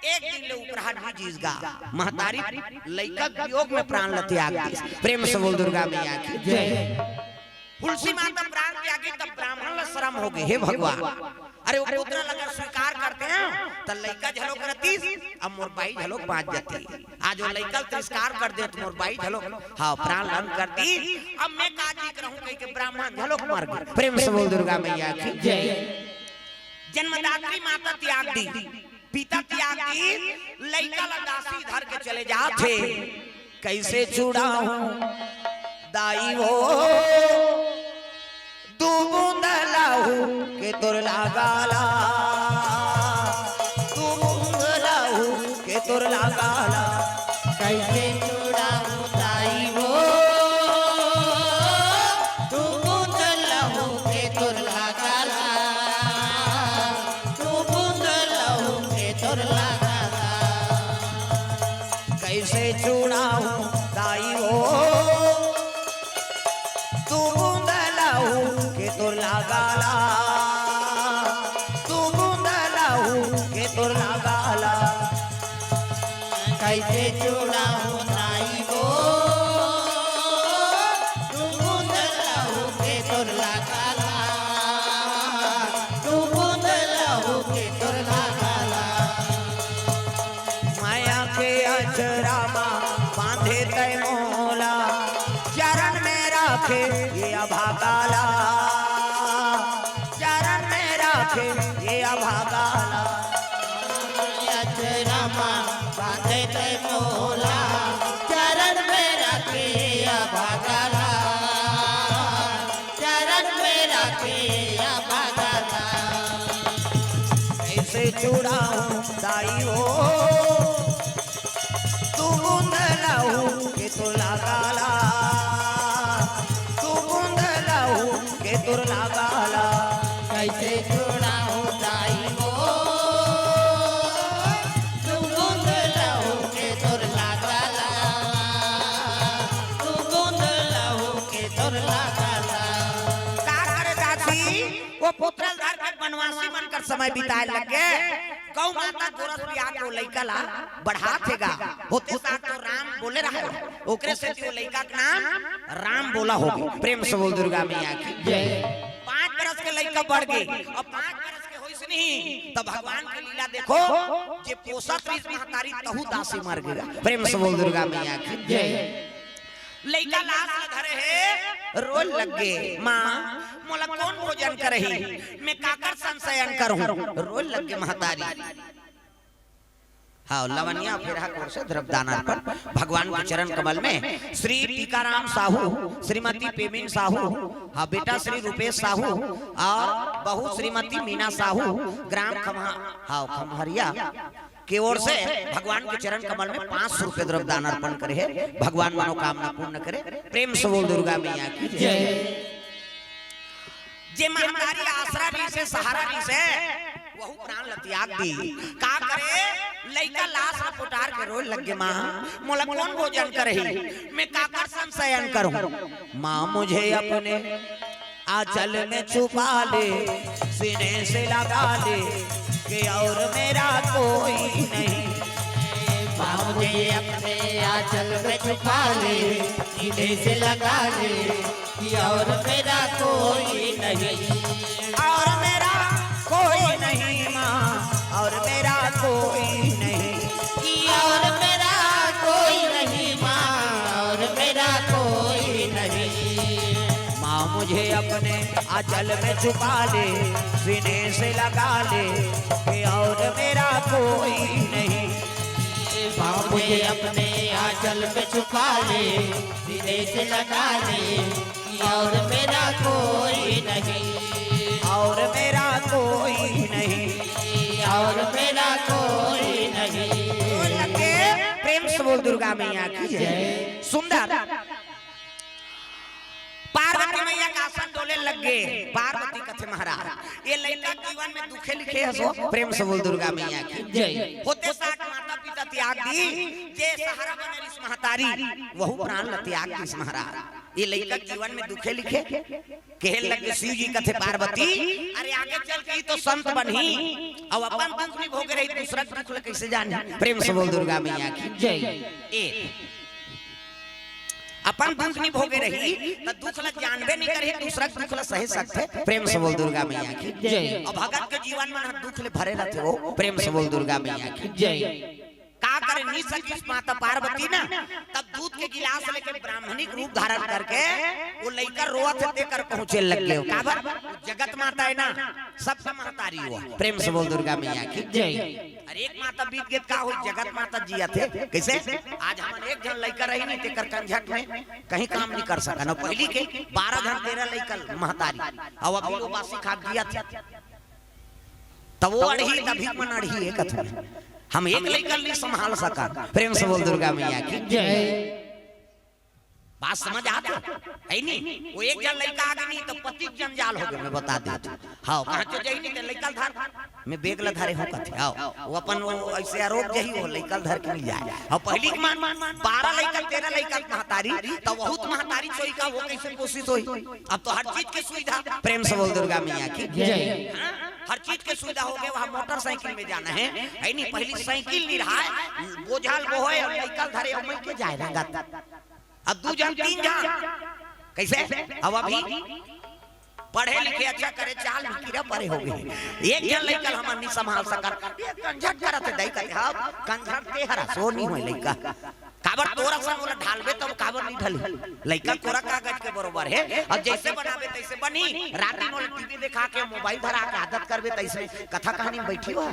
एक दिन ले उपराहट भी जीसगा, महतारी लइका वियोग में प्राण ल त्याग दी, प्रेम से बोल दुर्गा मैया की जय। तुलसी माता प्राण त्यागी तब ब्राह्मण ला शर्म हो गए, हे भगवान अरे वो पुत्र अगर स्वीकार करते हैं तो लइका झलोक रहती, अब मोर बाई झलोक बाज जाती, आज वो लइका तिरस्कार कर दे तो मोर बाई झलोक हाँ प्राण लन करती, अब मैं काजी करहूं कहीं के ब्राह्मण झलोक मर गए, प्रेम से बोल दुर्गा मैया की जय। जन्मदात्री माता त्याग दी, पिता त्याग दी, लइका ला दासी धर के चले जाते, कैसे छुड़ाऊं दाई हो तू बूंद लाहू के तुर लगाला, तू बूंद लाहू के तुर लगाला, कैसे छुड़ाऊं दाई हो तू बूंद लहू के तुर लगाला, तू बूंद लहू के तुर लगाला। कैसे छुड़ाऊं दाई हो तू बूंद लाहू के तुर लगाला, तू बूंद लाहू के तुर लगाला। कैसे छुड़ाऊं दाई हो तू बूंद लहू के तुर लगाला, तू बूंद लहू के तुर लगाला। माया के अचरामा बांधे तय मोला, चरण में राखे ये अभागाला, चरण में राखे ये अभागाला। अचरमा बांधे ते मोला, चरण में रखे अभागाला, चरण में रखे अभागाला। कैसे छुड़ाऊं दाई हो तू बूंद लाहू के तुर लगाला, तू बूंद लाहू के तुर लगाला। कैसे छुड़ाऊं दाई हो तू बूंद लहू के तुर लगाला, तू बूंद लहू के तुर लगाला। का करे दासी वो पुत्र धर के वनवासी बनकर समय बिताए लगे, गौ माता गोरस प्यार को लइका ला बढ़ा थेगा, होते साथ तो राम बोले रहा, ओकरे से वो लइका का नाम राम बोला होगा, प्रेम से बोल दुर्गा मैया की जय। 5 बरस के लइका बढ़ गए, अब 5 बरस के होई से नहीं तो भगवान की लीला देखो जे पोसत रही महतारी तहु दासी मर गया। प्रेम से बोल दुर्गा मैया की जय। लइका लाश धरे है रोल लग गे माँ मोला कौन भोजन करही मैं काकर संशयन करूं रोल लग गे महतारी। हाँ लवनिया फिर कोर से द्रव्यदान अर्पण भगवान के चरण कमल में श्री टीकाराम साहू श्रीमती पेमिन साहू हाँ बेटा श्री रूपेश साहू और बहू श्रीमती मीना साहू ग्राम खमहरिया की ओर से भगवान के चरण कमल में 500 रुपए द्रव्यदान अर्पण करे है। भगवान मनोकामना पूर्ण करे। प्रेम से बोल दुर्गा मैया की जय। जे महतारी आसरा री से सहारा री से वहु प्राण लत्याग दी का करे लइका लाश न पुटार के रोल लगे माँ मोला कौन भोजन करही मैं काकर संशयन करूं माँ मुझे अपने आंचल में छुपा ले सीने से लगा ले कि और मेरा कोई नहीं। माँ मुझे अपने आंचल में छुपा ले सीने से लगा ले कि और मेरा कोई नहीं। और मेरा कोई नहीं माँ और मेरा कोई नहीं कि और मेरा कोई नहीं माँ और मेरा कोई नहीं। माँ मुझे अपने आंचल में छुपा ले सीने से लगा ले कि और मेरा कोई नहीं। माँ मुझे अपने आंचल में छुपा ले सीने से लगा ले कि और मेरा कोई नहीं। और मेरा कोई नहीं और मेरा कोई नहीं। लगे प्रेम से बोल दुर्गा मैया की जय। सुंदर पार्वती मैया का आसन डोले लग गए। पार्वती कथे महाराज ये लड़का जीवन में दुखे लिखे है सो प्रेम से बोल दुर्गा मैया की जय। होते साथ माता पिता त्याग दी जे सहारा बने इस महतारी वहु प्राण त्याग दी इस महाराज। ये लड़का जीवन में दुखे लिखे कहे लगे शिव जी कथे पार्वती अरे आगे चल के तो संत बनी और अपन दुख नहीं भोग रही दूसरा दुख कैसे जाने। प्रेम से बोल दुर्गा मैया की जय। अपन दुख नहीं भोगे रही तो दुख ल जानबे नहीं करे दूसरा दुख ल सह सकते। प्रेम से बोल दुर्गा मैया की जय। और भगत के जीवन में दुख ले भरे रहते हो। प्रेम से बोल दुर्गा मैया की जय। का करे नहीं सकी माता पार्वती ना तब दूध के गिलास लेके ब्राह्मणिक रूप धारण करके वो लइका रोवत देकर पहुंचे लग गए। काबर जगत माता है ना सबसे महतारी हुआ। प्रेम से बोल दुर्गा मैया की जय। अरे एक माता बीत गए का हो जगत माता जिया थे कैसे आज हम एक जन लइका रही नहीं तेकर कंझट में कहीं काम नहीं कर सका ना पहली के 12 जन 13 लइका महतारी और अभी वो बासी खा दिया था तब वो अड़ही तभी मन अड़ही एक कथा हम एक लइका नहीं संभाल सका। प्रेम से बोल दुर्गा मैया की जय। बात समझ आता है नहीं वो एक जन लइका आगे नहीं तो 25 जंजाल हो गए। मैं बता देता हाँ कहां तो जाई नहीं लइका धार मैं बेग ल धारे हूं कथे आओ वो अपन वो ऐसे आरोप जही हो लइका धर के नहीं जाए। और पहली मान 12 लइका 13 लइका महतारी तो बहुत महतारी सोई का वो कैसे कोशिश होई। अब तो हर चीज की सुविधा। प्रेम से बोल दुर्गा मैया की जय। हर चीज की सुविधा हो गई। वहां मोटरसाइकिल में जाना है नहीं पहली साइकिल नहीं रहा बोझाल वो है और लइका धरे हम के जाए रंगा अब 2 जन 3 जन कैसे। अब अभी पढ़े लिखे अच्छा करे चाल कीड़ा परे हो गए एक जन लइका हम नहीं संभाल सकत कंझट करत दई के हां कंझट ते हरा सो नहीं होई लइका काबर तोरा सन वाला ढालबे तब काबर नहीं ढली लइका तोरा कागज के बरोबर है। और जैसे बनावे तैसे बनी रात दिन टीवी दिखा के मोबाइल धरा के आदत करबे तैसे कथा कहानी बैठी हो।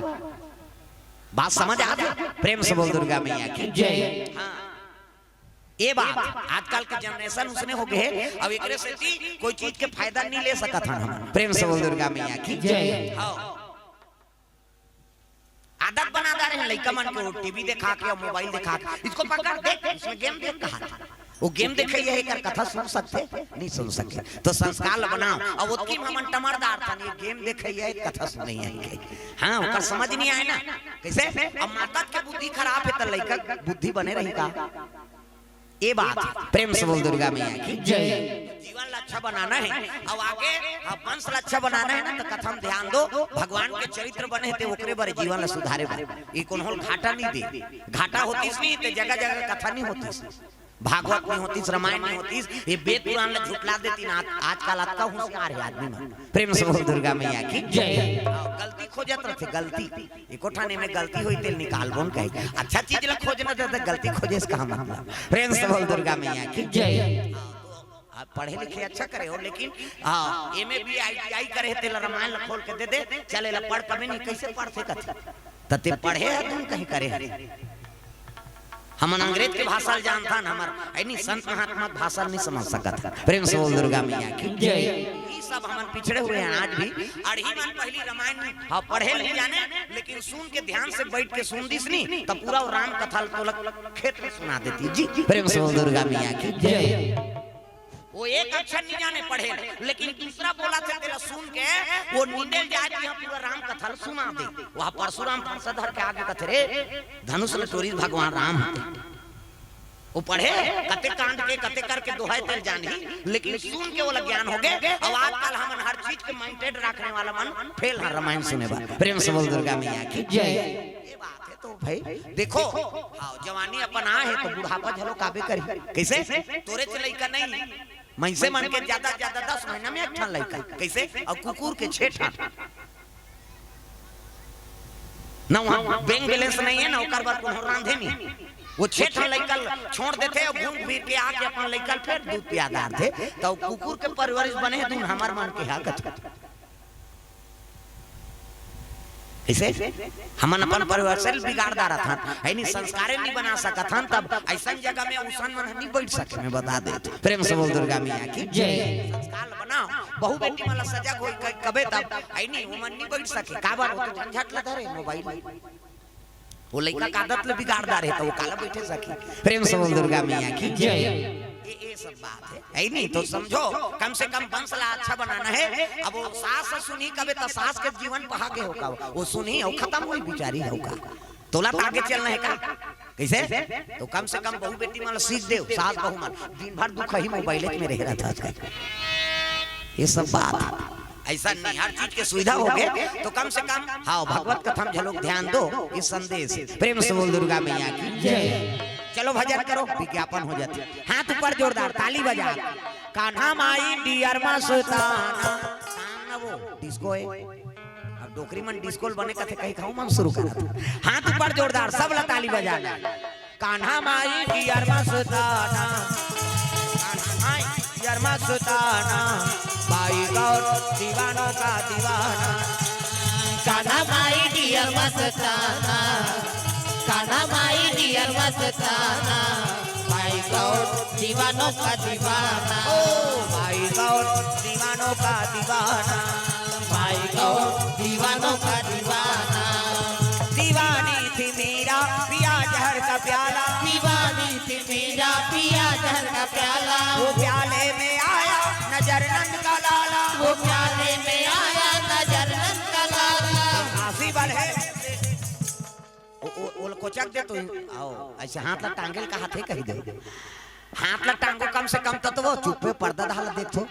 बात समझ आ गई। प्रेम से बोल दुर्गा मैया की जय। हां ये बात आजकल के जनरेशन उसने हो गए अब एकरे से कोई चीज के फायदा नहीं ले सकत हम। प्रेम से बोल दुर्गा मैया की जय। हां आदत बना दे रहे लइका मन को टीवी दिखा के और मोबाइल दिखा के इसको पकड़ देख इसमें गेम देख कहा वो गेम देखे यही कर कथा सुन सकते नहीं सुन सकते तो संस्कार बनाओ और वो की हमन टमरदार था ये गेम देखे यही कथा सुन नहीं है। हां ओकर समझ नहीं आए ना कैसे। अब माता के बुद्धि खराब है तो लइका बुद्धि बने रही का ये बात। प्रेम से बोल दुर्गा मैया की जय। जीवन अच्छा बनाना है और आगे वंश अच्छा बनाना है ना तो कथम ध्यान दो भगवान के चरित्र बने थे ओकरे बारे जीवन सुधारे बारे ये कौन होल घाटा नहीं दे घाटा होती नहीं तो जगह जगह कथा नहीं होती भागवत नहीं होती, रामायण नहीं होती, ये वेद पुराण में झुटला देती ना। आजकल आता होशियार है आदमी में। प्रेम से बोल दुर्गा मैया की जय। गलती खोजत रहते, गलती एको ठाने में गलती हुई तेल निकाल बोन कहे अच्छा चीज ला खोजना था, गलती खोजे इसका मतलब। प्रेम से बोल दुर्गा मैया की जय। आप पढ़े लिखे अच्छा करे हो, लेकिन हाँ एमए भी ITI करे तेल रामायण ला खोल के दे दे चले ला पढ़ कभी नहीं कैसे पढ़ते कथे तते पढ़े है तुम कहीं करे है। हम अंग्रेज के भाषा जानता न, हमार ऐनी संत महात्मा भाषा नहीं समझ सकता। प्रेम से बोल दुर्गा मैया की जय। ये सब हम पिछड़े हुए हैं आज भी। अढ़ी मन पहली रामायण हाँ पढ़े नहीं जाने, लेकिन सुन के ध्यान से बैठ के सुन दिस नहीं तब पूरा राम कथा तो खेत में सुना देती जी। प्रेम से बोल दुर्गा मैया की जय। वो एक अक्षर नहीं जाने पढ़े, लेकिन दूसरा बोला था तेरा सुन के वो नींदे जाए कि पूरा राम कथा सुना दे। वहाँ परशुराम धर के आगे कथे रे धनुष में तोरी भगवान राम वो पढ़े कते कांड के कते करके दोहाई तेल जानी, लेकिन सुन के वो ज्ञान हो गए। अब आजकल हम हर चीज के माइंडेड रखने वाला मन फेल है रामायण सुने बा। प्रेम से बोल दुर्गा मैया की जय। ये बात है तो भाई देखो जवानी अपन आ है तो बुढ़ापा झलो काबे करी कैसे तोरे चलई का नहीं मैसे मन के ज्यादा 10 महीना में एक ठन लड़का कैसे और कुकुर के 6 ठन ना वहां बैंक बैलेंस नहीं है ना ओकर बाद कोनो रांधे नहीं वो 6 ठन लड़का छोड़ देते और घूम फिर के आके अपन लड़का फिर दूध पियादार थे तो कुकुर के परवरिश बने तुम हमार मन के हाकत ऐसे हमन अपन परिवार से बिगाड़ रहा था है नहीं संस्कारे नहीं बना सका था तब ऐसा जगह में उसन मन नहीं बैठ सके मैं बता दे। प्रेम से बोल दुर्गा मैया की जय। संस्कार बनाओ बहु बेटी वाला सजा कोई कबे तब है नहीं वो मन नहीं बैठ सके का बार वो तो झंझट लगा रे मोबाइल वो लड़का का आदत ले बिगाड़दार है तो वो काला बैठे सके। प्रेम से बोल दुर्गा मैया की जय। ये सब बात है नहीं तो समझो कम से कम वंशला अच्छा बनाना है। अब वो सास सुनी कबे तो सास के जीवन पहा के होगा वो सुनी और खत्म हुई बेचारी होगा तोला आगे चलना है का कैसे तो कम से कम बहु बेटी मन सीख दे सास बहु मन दिन भर दुख ही मोबाइल में रह रहा था। ये सब बात ऐसा नहीं हर चीज के सुविधा हो गए तो कम से कम हाँ भगवत कथा में झलोक ध्यान दो इस संदेश। प्रेम से बोल दुर्गा मैया की जय। चलो भजन करो विज्ञापन हो जाती हाथ ऊपर जोरदार ताली बजा कान्हा माई डियर मस्ताना सामने वो डिस्को है अब डोकरी मन डिस्को बने कथे कहीं खाऊं मन शुरू करा हाथ ऊपर जोरदार सब ला ताली बजाना कान्हा माई डियर मस्ताना कान्हा माई डियर मस्ताना भाई गौर दीवानों का दीवाना कान्हा माई डियर मस्ताना कान्हा माई डियर मस्ताना भाई गौर दीवानों का दीवाना ओ भाई गौर दीवानों का दीवाना भाई गौर दीवानों का दीवाना दीवानी थी मेरा पिया जहर का प्याला दीवानी थी मेरा पिया जहर का प्याला वो प्याले में आया नजर नंद का लाला वो प्याले में आया नजर नंद का लाला काफी बल है वो कोचक दे तो आओ ऐसे हाथ ला टांगेल का हाथ है कही दे हाथ ला टांगो कम से कम तो वो चुप पे पर्दा डाल देखो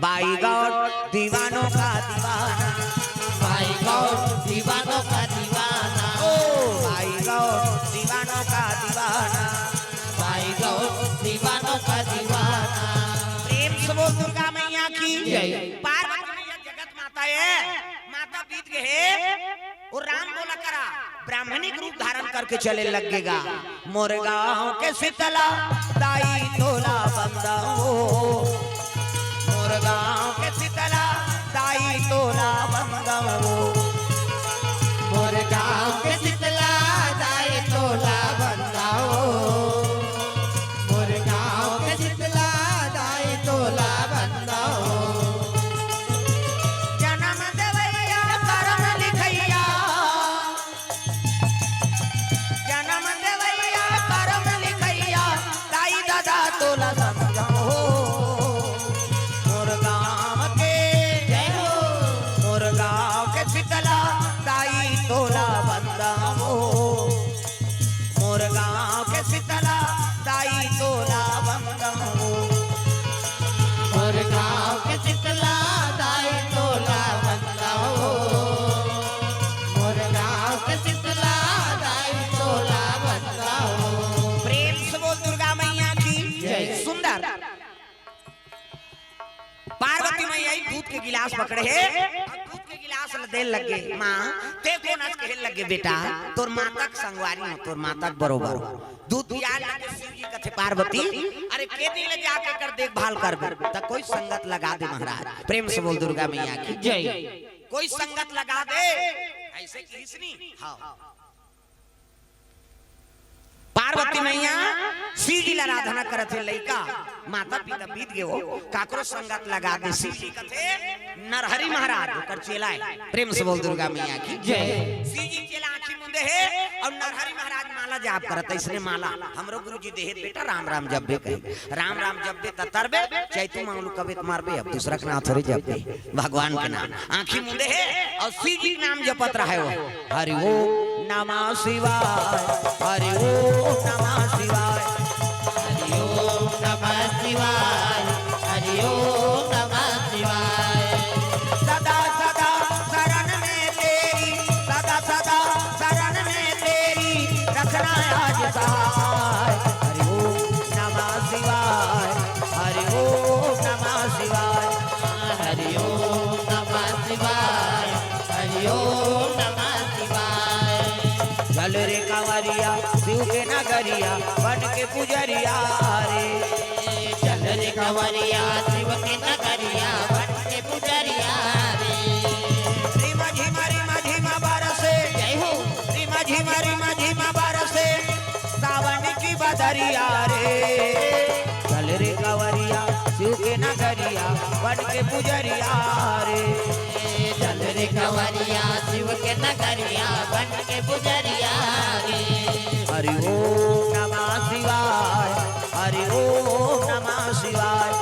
बाई गौर दीवानों का दीवाना भाई गौर दीवानों का दीवाना ओ भाई गौर दीवानों का दीवाना भाई गौर दीवानों का दीवाना। प्रेम से बोल दुर्गा मैया की जय। पार्वती मैया जगत माता है माता बीत गए और राम बोला करा ब्राह्मणिक रूप धारण करके चले लगेगा मोर गाँव के शीतला दाई तोला बंदा हो मोर गाँव के शीतला दाई तोला बंदा हो मोर गाँव के शीतला दाई तोला बंदाओ मोर गाँव के शीतला दाई तोला बंदाओ जन्म देवैया करम लिखैया जन्म देवैया करम लिखैया दाई दादा तोला समझो मोर गाँव के जय हो मोर गाँव के शीतला गिलास पकड़े है और दूध के गिलास दे लगे माँ ते को नाच कहे लगे बेटा तोर माता के संगवारी हो तोर माता के बरोबर दूध पिया लगे शिव जी कथे पार्वती अरे के दिन ले जाके कर देखभाल कर त कोई संगत लगा दे महाराज प्रेम से बोल दुर्गा मैया की जय कोई संगत लगा दे ऐसे कृष्णी हाँ पार्वती मैया शिव जी आराधना करत है लइका माता पिता बीत गए हो काकरो संगत लगा दे शिव जी कथे नरहरि महाराज ओकर चेला है प्रेम से बोल दुर्गा मैया की जय शिव जी चेला आंखी मुंदे है और नरहरि महाराज माला जाप करत इसने माला हमरो गुरुजी देहे बेटा राम राम जपबे कहे राम राम जपबे तरबे चैतू मांगलू कबे मारबे अब दूसरा के नाम थोड़ी जपबे भगवान के नाम आंखी मुंदे है और शिव जी नाम जपत रहे हो हरि ओम नमः शिवाय हरि ओम नमः शिवाय हरि ओम नमः शिवाय हरि ओम नमः शिवाय सदा सदा शरण में तेरी सदा सदा शरण में तेरी रखना आज सहाय हरि ओम नमः शिवाय हरि ओम नमः शिवाय हरि ओम नमः शिवाय हरि ओम नमः शिवाय चल रे कांवरिया शिव के नगरिया बन के पुजरिया रे चल रे कंवरिया शिव के नगरिया बन के पुजरिया रे रिमा झिमा बरसे जय हो रिमा झिमा बरसे सावन की बदरिया रे चल रे कांवरिया शिव के नगरिया बन के पुजरिया रे चल रे कंवरिया शिव के नगरिया बन के पुजरिया रे हरि ओम नमः शिवाय हरि ओम नमः शिवाय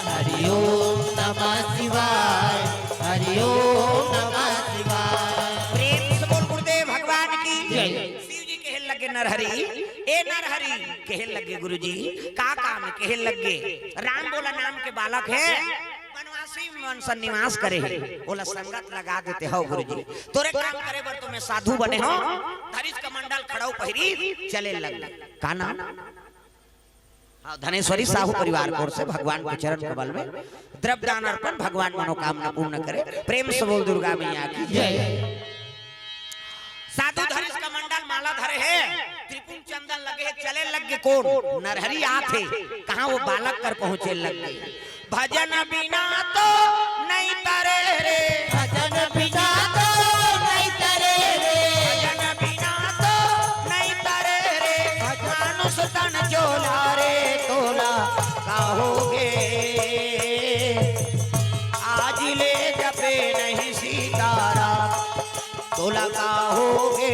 हरि ओम नमः शिवाय हरि ओम नमः शिवाय प्रेम से बोल गुरुदेव भगवान की जय। शिव जी कहने लगे नरहरि ए नरहरि कहने लगे गुरुजी का काम है कहने लगे राम बोला नाम के बालक है वनवासी मन सन्निवास करे है बोला संगत लगा देते हो गुरुजी तोरे काम करे बर तुम्हें साधु बने हो धरिस कमंडल खड़ाऊ पहिरी चले लग का नाम हाँ धनेश्वरी साहू परिवार की ओर से भगवान के चरण कमल में द्रव्य दान अर्पण भगवान मनोकामना पूर्ण करे प्रेम से बोल दुर्गा मैया की जय साधु धरिस का मंडल माला धरे है त्रिपुण चंदन लगे है चले लगे कौन नरहरि आथे कहाँ वो बालक कर पहुंचे लगे भजन बिना तो नहीं तरे रे भजन बिना तो नहीं तरे रे भजन बिना तो नहीं तरे रे मानुष तन जोला रे तोला कहोगे आज ले जपे नहीं सीतारा तोला कहोगे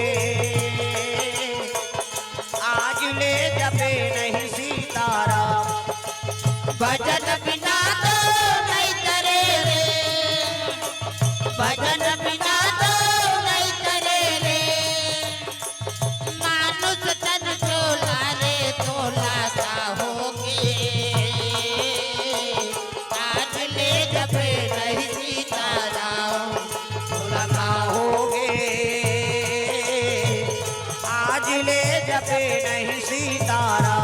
आज ले जपे नहीं सीतारा भजन बिना तो नहीं तरे रे भजन बिना तो नहीं तरे रे मानुष तन चोला रे तोला होगे आज ले जपे नहीं सीताराम तोला कहोगे आज ले जपे नहीं सीतारा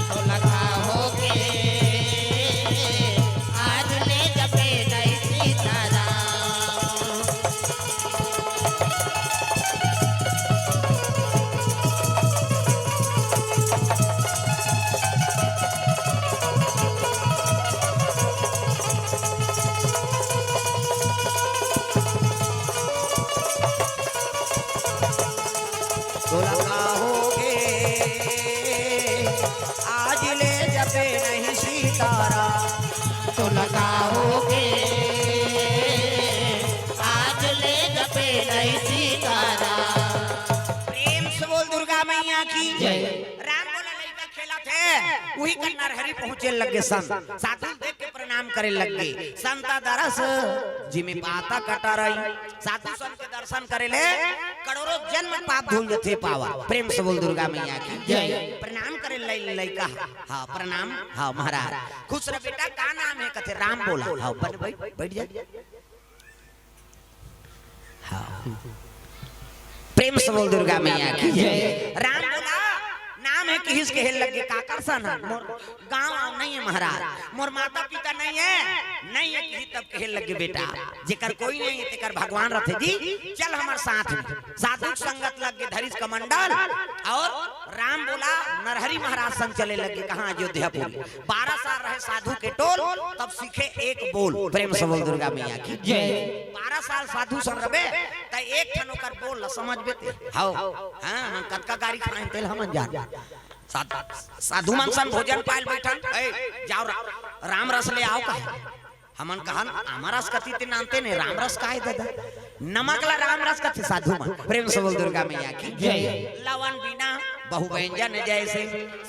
तो लगा होगे आज ले जपे नहीं सीताराम तोला कहोगे आज ले जपे नहीं सीतारा तो लगाओगे आज ले जपे नहीं सीताराम प्रेम से बोल दुर्गा मैया की जय। राम बोला लड़का खेला थे वही का नरहरि पहुंचे लगे संत साधु देख के प्रणाम करे लगे संता दरस जिमे पाता कटा रही साधु संत के दर्शन करे ले करोड़ों जन्म पाप धुल जथे पावा प्रेम से बोल दुर्गा मैया की जय। प्रणाम करे लड़का हाँ प्रणाम हाँ महाराज खुश रह बेटा का नाम है कथे राम बोला हाँ बैठ जा हाँ प्रेम से बोल दुर्गा मैया की जय। राम बोला नाम में किस के हेल लगे काकर सा ना मोर गांव नहीं है महाराज, मोर माता पिता नहीं है किसी तब के हेल लगे बेटा, जेकर कोई नहीं है तेकर भगवान रथे जी चल हमार साथ में। साधु संगत लग गए धरिस कमंडल और राम बोला नरहरि महाराज संग चले लगे कहां अयोध्यापुर। 12 साल रहे साधु के टोल तब सीखे एक बोल, प्रेम से बोल दुर्गा मैया की जय। 12 साल साधु संग रबे त एक ठन ओकर बोल समझ बेते हां हां हम कतका गाड़ी खाए तेल हम जान साधु मन सन भोजन पायल बैठन जाओ राम रस ले आओ कहे हमन कहन आमरस कति ते नामते ने राम रस काहे दादा नमक ला राम रस कति साधु मन। प्रेम से बोल दुर्गा मैया की जय। लवन बिना बहु व्यंजन जैसे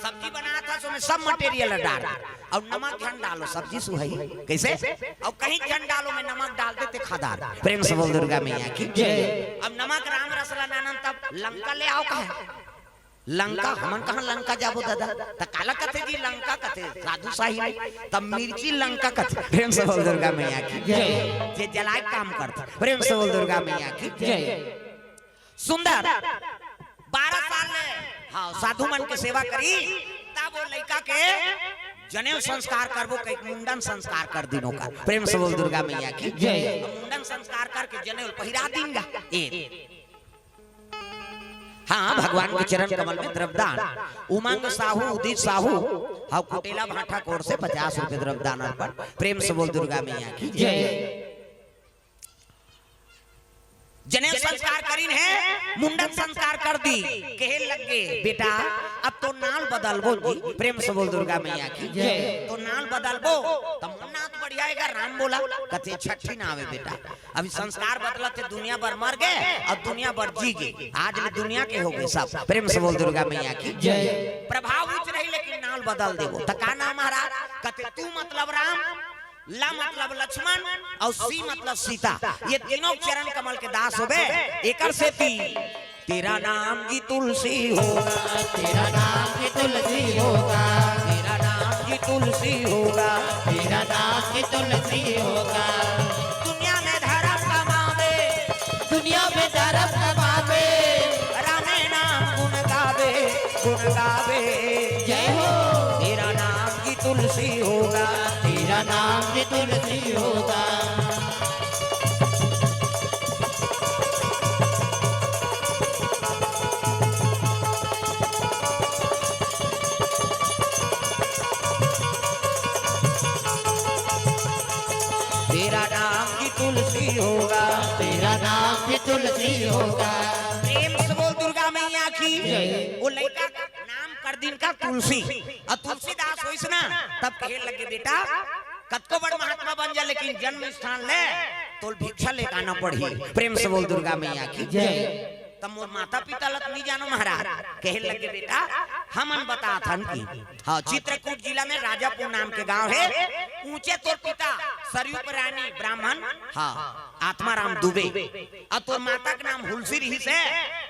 सब्जी बना था सो में सब मटेरियल डाल और नमक झन डालो सब्जी सुहई कैसे और कहीं झन डालो में नमक डाल देते खादार। प्रेम से बोल दुर्गा मैया की जय। अब नमक राम रस ला नानन तब लंका ले आओ कहे लंका हमन कहां लंका जाबो दादा त काला कथे जी लंका कथे साधु साही तब मिर्ची लंका कथे। प्रेम से बोल दुर्गा मैया की जय। जे जलाए काम करता प्रेम से बोल दुर्गा मैया की जय। सुंदर 12 साल में हां साधु मन के सेवा करी तब वो लड़का के जनेऊ संस्कार करबो कई मुंडन संस्कार कर दिनों का। प्रेम से बोल दुर्गा मैया की जय। मुंडन संस्कार करके जनेऊ पहिरा देंगा हाँ भगवान के चरण कमल में द्रव्यदान। उमंग साहू उदित साहू हाउ कुटेला भाटा कोर से 50 रुपए द्रव्यदान अर्पण। प्रेम से बोल दुर्गा मैया की जय। जनेऊ संस्कार करीन है मुंडन संस्कार कर दी कहे लगे बेटा अब तो नाल बदलबो जी। प्रेम से बोल दुर्गा मैया की जय। तो नाल बदलबो तब नाथ बढ़ियाएगा राम बोला कथे छठी ना आवे बेटा अभी संस्कार बदलते दुनिया भर मर गए और दुनिया भर जी गए आज ले दुनिया के हो गए सब। प्रेम से बोल दुर्गा मैया की जय। प्रभाव उच्च रही लेकिन नाल बदल देबो त का नाम महाराज कथे तू मतलब राम ला मतलब लक्ष्मण और सी मतलब सीता ये तीनों चरण कमल के दास होबे एकर से तेरा नाम की तुलसी होगा तेरा नाम की तुलसी होगा तेरा नाम की तुलसी होगा तेरा नाम की तुलसी होगा। दुनिया में धर्म कमावे दुनिया में धर्म कमावे रामे नाम गुण गावे जय हो। तेरा नाम की तुलसी होगा तेरा नाम की तुलसी होगा। तेरा नाम की तुलसी होगा तेरा नाम की तुलसी होगा। प्रेम से बोल दुर्गा मैया की वो लड़का नाम कर दिन का तुलसी और तुलसीदास होइस ना तब कहे लगे बेटा कतको बड़ महात्मा बन जा लेकिन जन्म स्थान ले तो भिक्षा लेके आना पड़ी। प्रेम से बोल दुर्गा मैया की जय। तब मोर माता पिता लत नहीं जानो महाराज कहे लगे बेटा हमन बता थन की हाँ चित्रकूट जिला में राजापुर नाम के गांव है ऊंचे तोर पिता सरयू रानी ब्राह्मण हाँ आत्माराम दुबे और तोर माता का नाम हुलसी रही से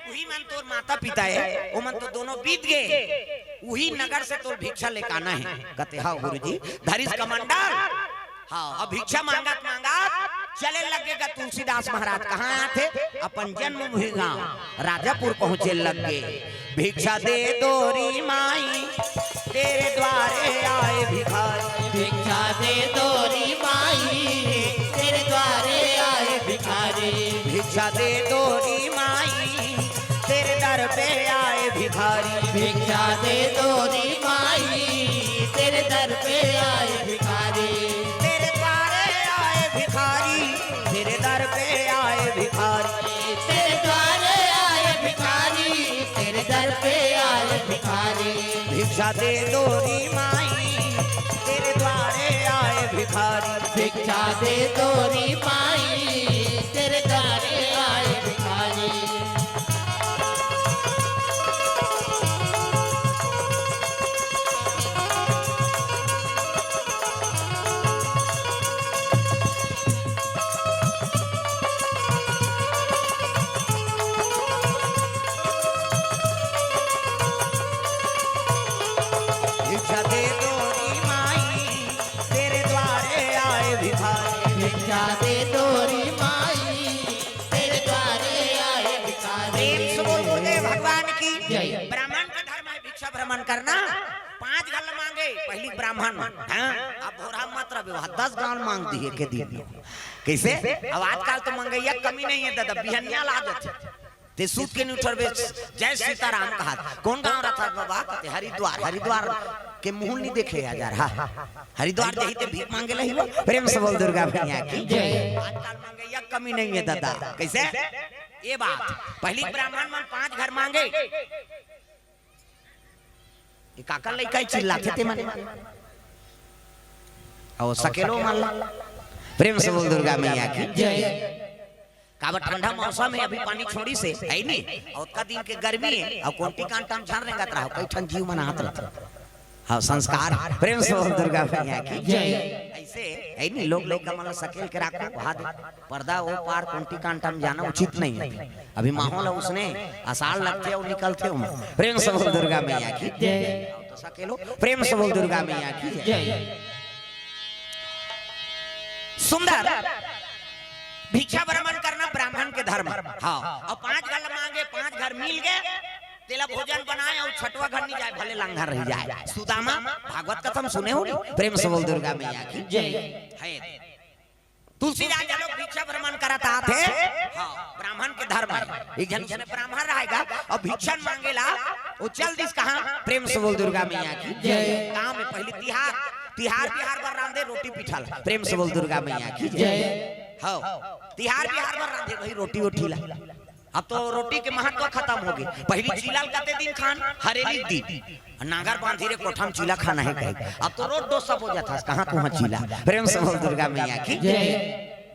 वही मन तोर माता पिता है वो मन तो दोनों बीत गए वही नगर से तोर भिक्षा लेके आना है कहते हाँ गुरुजी धरिस कमंडल हाँ अब भिक्षा मांगत चले लगेगा। तुलसीदास महाराज कहाँ थे अपन जन्मभूमि गांव राजापुर पहुंचे लगे भिक्षा दे दोरी माई तेरे द्वारे आए भिखारी भिक्षा दे दोरी माई तेरे द्वारे आए भिखारी भिक्षा दे दोरी माई तेरे दर पे आए भिखारी भिक्षा दे दोरी माई तेरे दर पे आए भिखारी तेरे द्वारे आए भिखारी तेरे दर पे आए भिखारी तेरे द्वारे आए भिखारी तेरे दर पे आए भिखारी भिक्षा दे दोरी माई तेरे द्वारे आए भिखारी भिक्षा दे दोरी माई तेरे द्वारे आए भिखारी। भिक्षा दे दोरी माई तेरे द्वारे आए भिखारी भिक्षा दे दोरी माई तेरे द्वारे आए भिखारी। प्रेम से बोल बोले भगवान की जय। ब्राह्मण का धर्म है भिक्षा भिक्षा भ्रमण करना 5 गल मांगे पहली ब्राह्मण हाँ अब भोरा मात्रा विवाह 10 गाल मांग दिए के दिन कैसे अब आजकल तो मंगैया कमी नहीं है दादा बिहनिया लागत ते सूत के उठरबे जय सीताराम कहा कौन गांव रहा था बाबा कहते हरिद्वार हरिद्वार के मुंह नहीं देखे यार हरिद्वार जही ते भीख मांगे लही लो प्रेम से बोल दुर्गा भैया की जय आजकल मंगैया कमी नहीं है दादा कैसे ये बात पहली ब्राह्मण मन 5 घर मांगे ये काका लइका चिल्लाते थे मन और सकेलो माला प्रेम से बोल दुर्गा मैया की जय काबर ठंडा मौसम है अभी पानी छोड़ी से है नहीं और का दिन के गर्मी है और कोंटी कांटा हम झाड़ रेंगत रहा कई ठन जीव मन हाथ रहता हां संस्कार प्रेम से बोल दुर्गा मैया की जय ऐसे है नहीं लोग लइका मन सकेल के राखो हाथ पर्दा वो पार कोंटी कांटा में जाना उचित नहीं है अभी माहौल है उसने आषाढ़ लगते और निकलते हो प्रेम से बोल दुर्गा मैया की जय तो सकेलो प्रेम से बोल दुर्गा मैया की जय सुंदर भिक्षा भ्रमण करना ब्राह्मण के धर्म हाँ और 5 गल मांगे 5 घर मिल गए तेला भोजन बनाए और छठवा घर नहीं जाए भले लंघा रह जाए सुदामा भागवत कथम सुने हो प्रेम से बोल दुर्गा मैया की जय है तुलसीदास लोग भिक्षा भ्रमण कराता थे हाँ ब्राह्मण के धर्म है एक जन जन ब्राह्मण रहेगा और भिक्षण मांगेला वो चल दिस कहां प्रेम से बोल दुर्गा मैया की जय काम में पहले तिहार बिहार पर रांधे रोटी पिठाल प्रेम से बोल दुर्गा मैया की जय हाँ तिहार बिहार पर रांधे वही रोटी उठीला अब तो रोटी के महत्व खत्म हो गई पहली चीला कते दिन खान हरेली दिन नागर बांधी रे कोठम चीला खाना है कहे अब तो रोज दो सब हो जाता कहां कहां चीला प्रेम से बोल दुर्गा मैया की जय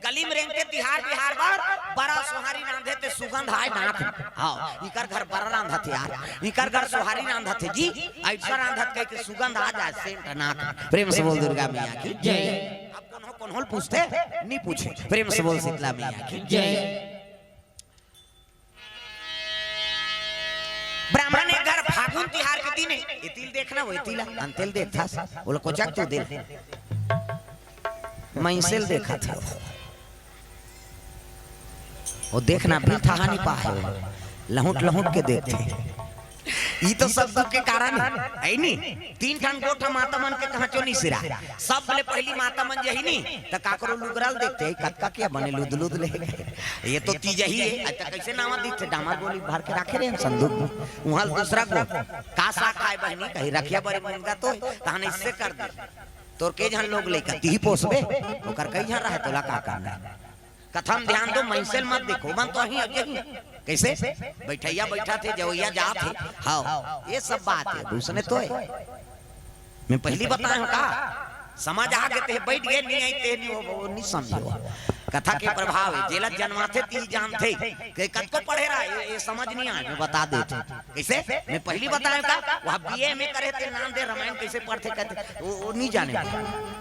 गली में रेंगते तिहार बिहार बार बड़ा सोहारी रांधे ते सुगंध आए नाक हां इकर घर बड़ा रांधा थे यार इकर घर सोहारी रांधा थे जी ऐसा रांधत कह के सुगंध आ जाए सेंट नाक प्रेम से बोल दुर्गा मैया की जय अब कौन होल पूछते नहीं पूछे प्रेम से बोल शीतला मैया की जय ब्राह्मण एक घर फागुन तिहार के दिन ये तिल देखना वो तिल अंतेल देखता बोला कोचक तू देख मैसेल देखा था वो देखना भी था नहीं पाए लहुट लहुट के देखते ये तो सब दुख के कारण है नहीं 3 ठन गोठा माता मन के कहां चोनी सिरा सब ले पहली माता मन जही नहीं त काकरो लुगराल देखते कक्का क्या बने लुद लुद ले ये तो तीज ही है अच्छा कैसे नाम दिखते डामा गोली भर के रखे रे संदूक में वहां दूसरा को का सा खाए बहनी कहीं रखिया बड़े मुंगा तो तहने इससे कर दे तोर के जहां लोग लेकर ती पोसबे ओकर कई जहां रहे तोला का करना कथम ध्यान दो मैसेल मत देखो मन तो ही अजही कैसे बैठैया बैठा थे जवैया जा थे हाँ ये सब बात है दूसरे तो है मैं पहली बताया हूँ का समझ आ गए थे बैठ गए नहीं आते नहीं वो नहीं समझे कथा के प्रभाव है जेला जन्माते ती जानते कि कद को पढ़े रहा ये समझ नहीं आए मैं बता देते कैसे मैं पहली बताया था वह बीए में करे थे नाम दे रामायण कैसे पढ़ते कहते वो नहीं जाने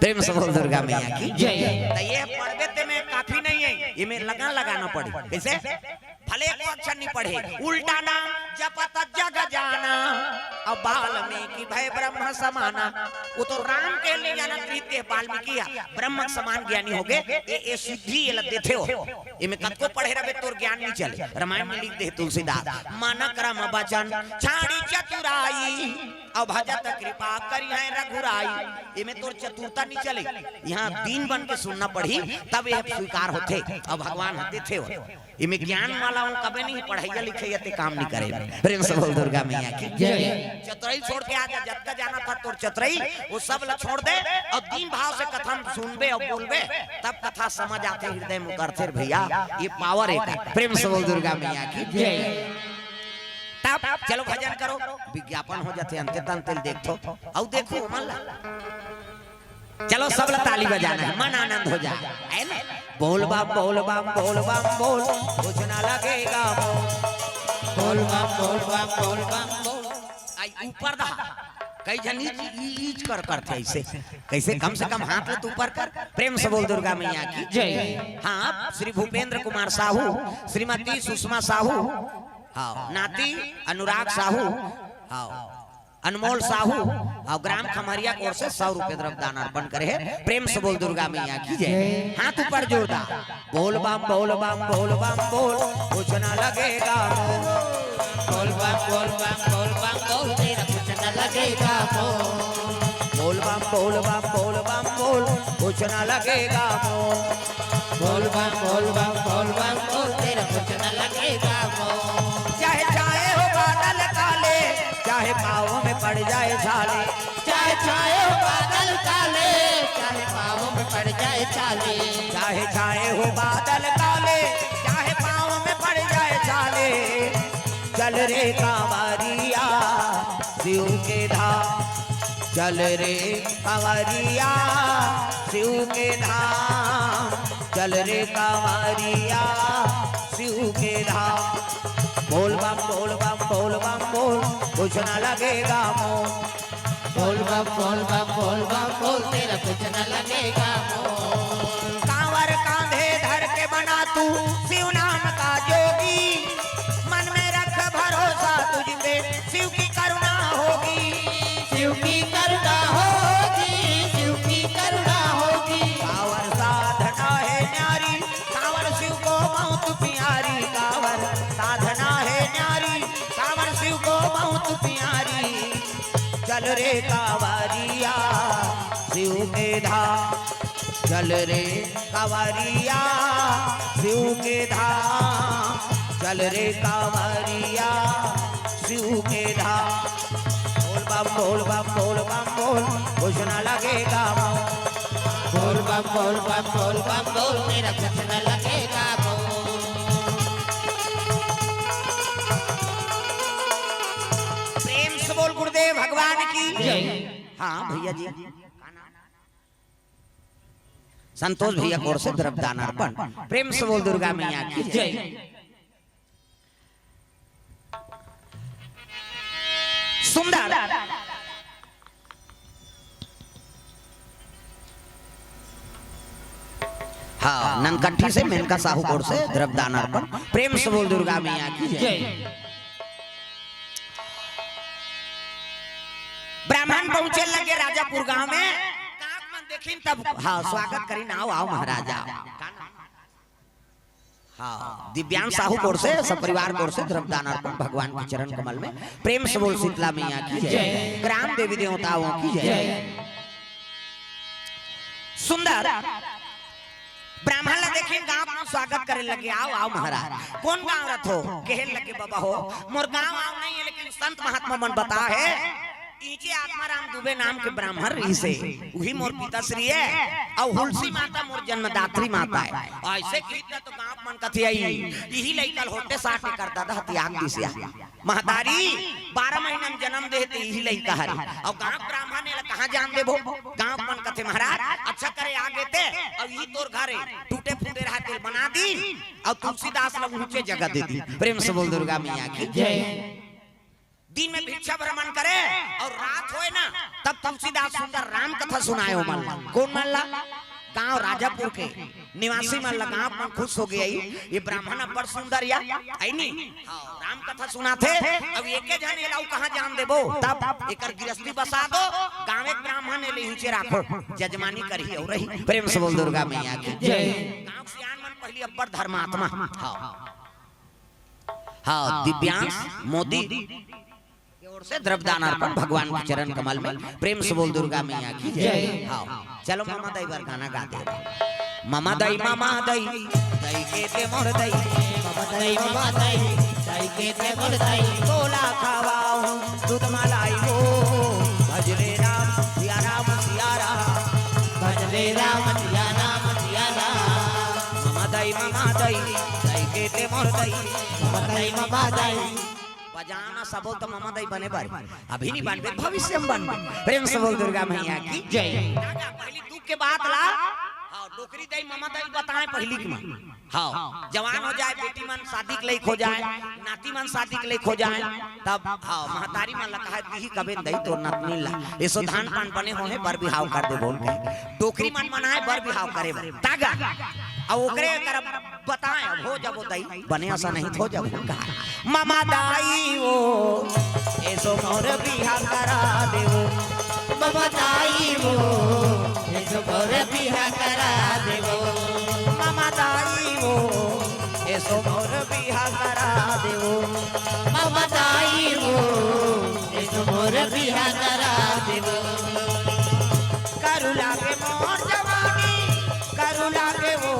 प्रेम से बोल दुर्गा मैया की जय ये पढ़ते थे मैं काफी नहीं है ये में लगाना पड़े कैसे भले को अक्षर नहीं पढ़े उल्टा नाम जपत जग जाना अब वाल्मीकि भय ब्रह्म समाना वो तो राम के लिए जाना प्रीत वाल्मीकि ब्रह्म समान ज्ञानी हो गए ये सिद्धि ये देते हो ये में कद को पढ़े रहे तोर ज्ञान नहीं चले रामायण में लिख दे तुलसीदास मन क्रम वचन छाड़ी चतुराई अब भजत कृपा करी है रघुराई ये में तोर चतुरता नहीं चले यहाँ दीन बन के सुनना पड़ी तब यह स्वीकार होते अब भगवान हते थे इमे ज्ञान वाला हूं कभी नहीं पढ़ाइया लिखाइया ते काम नहीं करे प्रेम से बोल दुर्गा मैया की जय चतुराई छोड़ के आ जा जब तक जाना था तोर चतुराई वो सब ल छोड़ दे और दीन भाव से कथा सुनबे और बोलबे तब कथा समझ आते हृदय में उतरते भैया ये पावर है प्रेम से बोल दुर्गा मैया की जय तब चलो भजन करो विज्ञापन हो जाते अंते तंतेल देखो और देखो मन चलो सब ताली बजाना है मन आनंद हो जाए है ना बोल बम बोल बम बोल बम बोल कुछ ना लगेगा बोल बम बोल बम बोल बम बोल आई ऊपर दहा कई जन ईच कर करते ऐसे कैसे कम से कम हाथ ले ऊपर कर प्रेम से बोल दुर्गा मैया की जय हाँ श्री भूपेंद्र कुमार साहू श्रीमती सुषमा साहू हाँ नाती अनुराग साहू हाँ अनमोल साहू और ग्राम खमरिया कोर से 100 रुपए द्रव्य दान अर्पण करे है प्रेम से बोल दुर्गा मैया की जय हाथ ऊपर जोरदार बोल बम बोल बम बोल बम बोल कुछ ना लगेगा बोल बम बोल बम बोल बम बोल तेरा कुछ न लगेगा मोह। बोल बम बोल बम बोल बम बोल कुछ न लगेगा मोह। बोल बम बोल बम बोल बम बोल तेरा कुछ न लगेगा मोह। चाहे चाहे हो बादल काले, चाहे पाँव में पड़ जाए छाले, चाहे चाहे हो बादल काले, चाहे पाँव में पड़ जाए छाले। चाहे चाहे हो बादल काले, चाहे पाँव में पड़ जाए छाले। चल रे कांवरिया शिव के धाम, चल रे कांवरिया शिव के धाम, चल रे कांवरिया शिव के धाम। बोल बम बोल बम बोल बम बोल कुछ न लगेगा मोह। बोल बम बोल बम बोल बम बोल तेरा कुछ न लगेगा मोह। कांवर कांधे धर के बना तू शिव नाम का जोगी, मन में रख भरोसा तुझ पे शिव की करुणा होगी। शिव की करुणा होगी, शिव की करुणा होगी। कांवर साधना है न्यारी, कांवर शिव को बहुत प्यारी। कांवर साधना है न्यारी, कांवर शिव को बहुत प्यारी। चल रे कांवरिया शिव के धाम, चल रे कांवरिया शिव के धाम, चल रे कांवरिया शिव के धाम। बोल बम बोल बम बोल बम बोल कुछ न लगेगा मोह। बोल बम बोल बम बोल बम बोल तेरा कुछ न लगेगा मोह। प्रेम से बोल गुरुदेव भगवान की जय। हाँ भैया जी, संतोष भैया कोर से द्रव्य दान अर्पण। प्रेम से बोल दुर्गा मैया की जय। सुंदर हाँ ननकट्ठी से मेनका साहू कोर से द्रव्य दान अर्पण। प्रेम से बोल दुर्गा मैया की जय। ब्राह्मण पहुंचे लगे राजापुर गांव में, देखिन तब हाँ स्वागत करी ना आओ महाराजा। हाँ दिव्यांग साहू कोर से सब परिवार कोर से द्रव्य दान अर्पण भगवान के चरण कमल में। प्रेम से बोल शीतला मैया की जय, ग्राम देवी देवताओं की जय। सुंदर ब्राह्मण ला देखिन गांव में स्वागत करे लगे, आओ आओ महाराज। कौन गांव रथ हो कहने लगे बाबा हो मोर गांव आओ नहीं है, लेकिन संत महात्मा मन बता है इनके आत्माराम दुबे नाम के ब्राह्मण रही से वही मोर पिताश्री है और हुलसी माता मोर जन्मदात्री माता है। ऐसे कीर्तन तो गांव मन कथी आई यही लइकल होते साथ करता था त्याग दिसिया महतारी 12 महीना में जन्म देते यही लइका हरी और गांव ब्राह्मण ने कहां जान देबो। गांव मन कथे महाराज अच्छा करे आगे ते और यही तोर घरे टूटे फूटे रहा तेल बना दी और तुलसीदास लोग ऊंचे जगह दे दी। प्रेम से बोल दुर्गा मैया की जय। दिन में भिक्षा भ्रमण करे और रात होए ना तब तुलसीदास सुंदर राम कथा सुनाए हो मल्ला। कौन मल्ला? गांव राजापुर के निवासी मल्ला। गांव में खुश हो गया ये ब्राह्मण अब्बड़ सुंदर या आई नहीं राम कथा सुनाते। अब एक जन एलाऊ कहां जान देबो तब एकर गिरस्ती बसा दो गांव एक ब्राह्मण ने ले नीचे राखो जजमानी करी और रही। प्रेम से बोल दुर्गा मैया की जय। गांव सियान मन पहली अब्बड़ धर्मात्मा हाँ दिव्यांग मोदी से द्रव्य दान अर्पण भगवान के चरण कमल में। प्रेम से बोल दुर्गा मैया की जय। हाँ चलो मामा दाई बार गाना गाते हैं। मामा दाई दाई के ते मोर दाई, मामा दाई दाई के ते मोर दाई। तोला खावाऊं दूध मलाई हो, भजरे राम सिया राम सिया राम, भजरे राम सिया राम सिया राम। मामा दाई दाई के ते मोर दाई, मामा दाई बजाना सबो तो मामा दाई बने बारी अभी नहीं बन भविष्य में बन। प्रेम से बोल दुर्गा मैया की जय। पहली दुख के बात ला हाँ डोकरी दाई मामा दाई बताएं पहली की मन हाँ जवान हो जाए बेटी मन शादी के लिए खो जाए नाती मन शादी के लिए खो जाए तब हाँ महतारी मन लगा है दी कबे दई तो नतनी ला ऐसो धान पान बने होए बर बिहाव कर दे बोल के डोकरी मन मनाए बर बिहाव करे तागा अब ओकरे कर बताएं हो जब दई बने ऐसा नहीं हो जब कहा मामा दाई वो ऐसो मोर बिहाव करा देवो, मामा दाई वो ऐसो मोर बिहाव करा देवो, मामा दाई वो ऐसो मोर बिहाव करा देवो, मामा दाई वो ऐसो मोर बिहा करा देबो करू लागे मोर जवानी करू लागे वो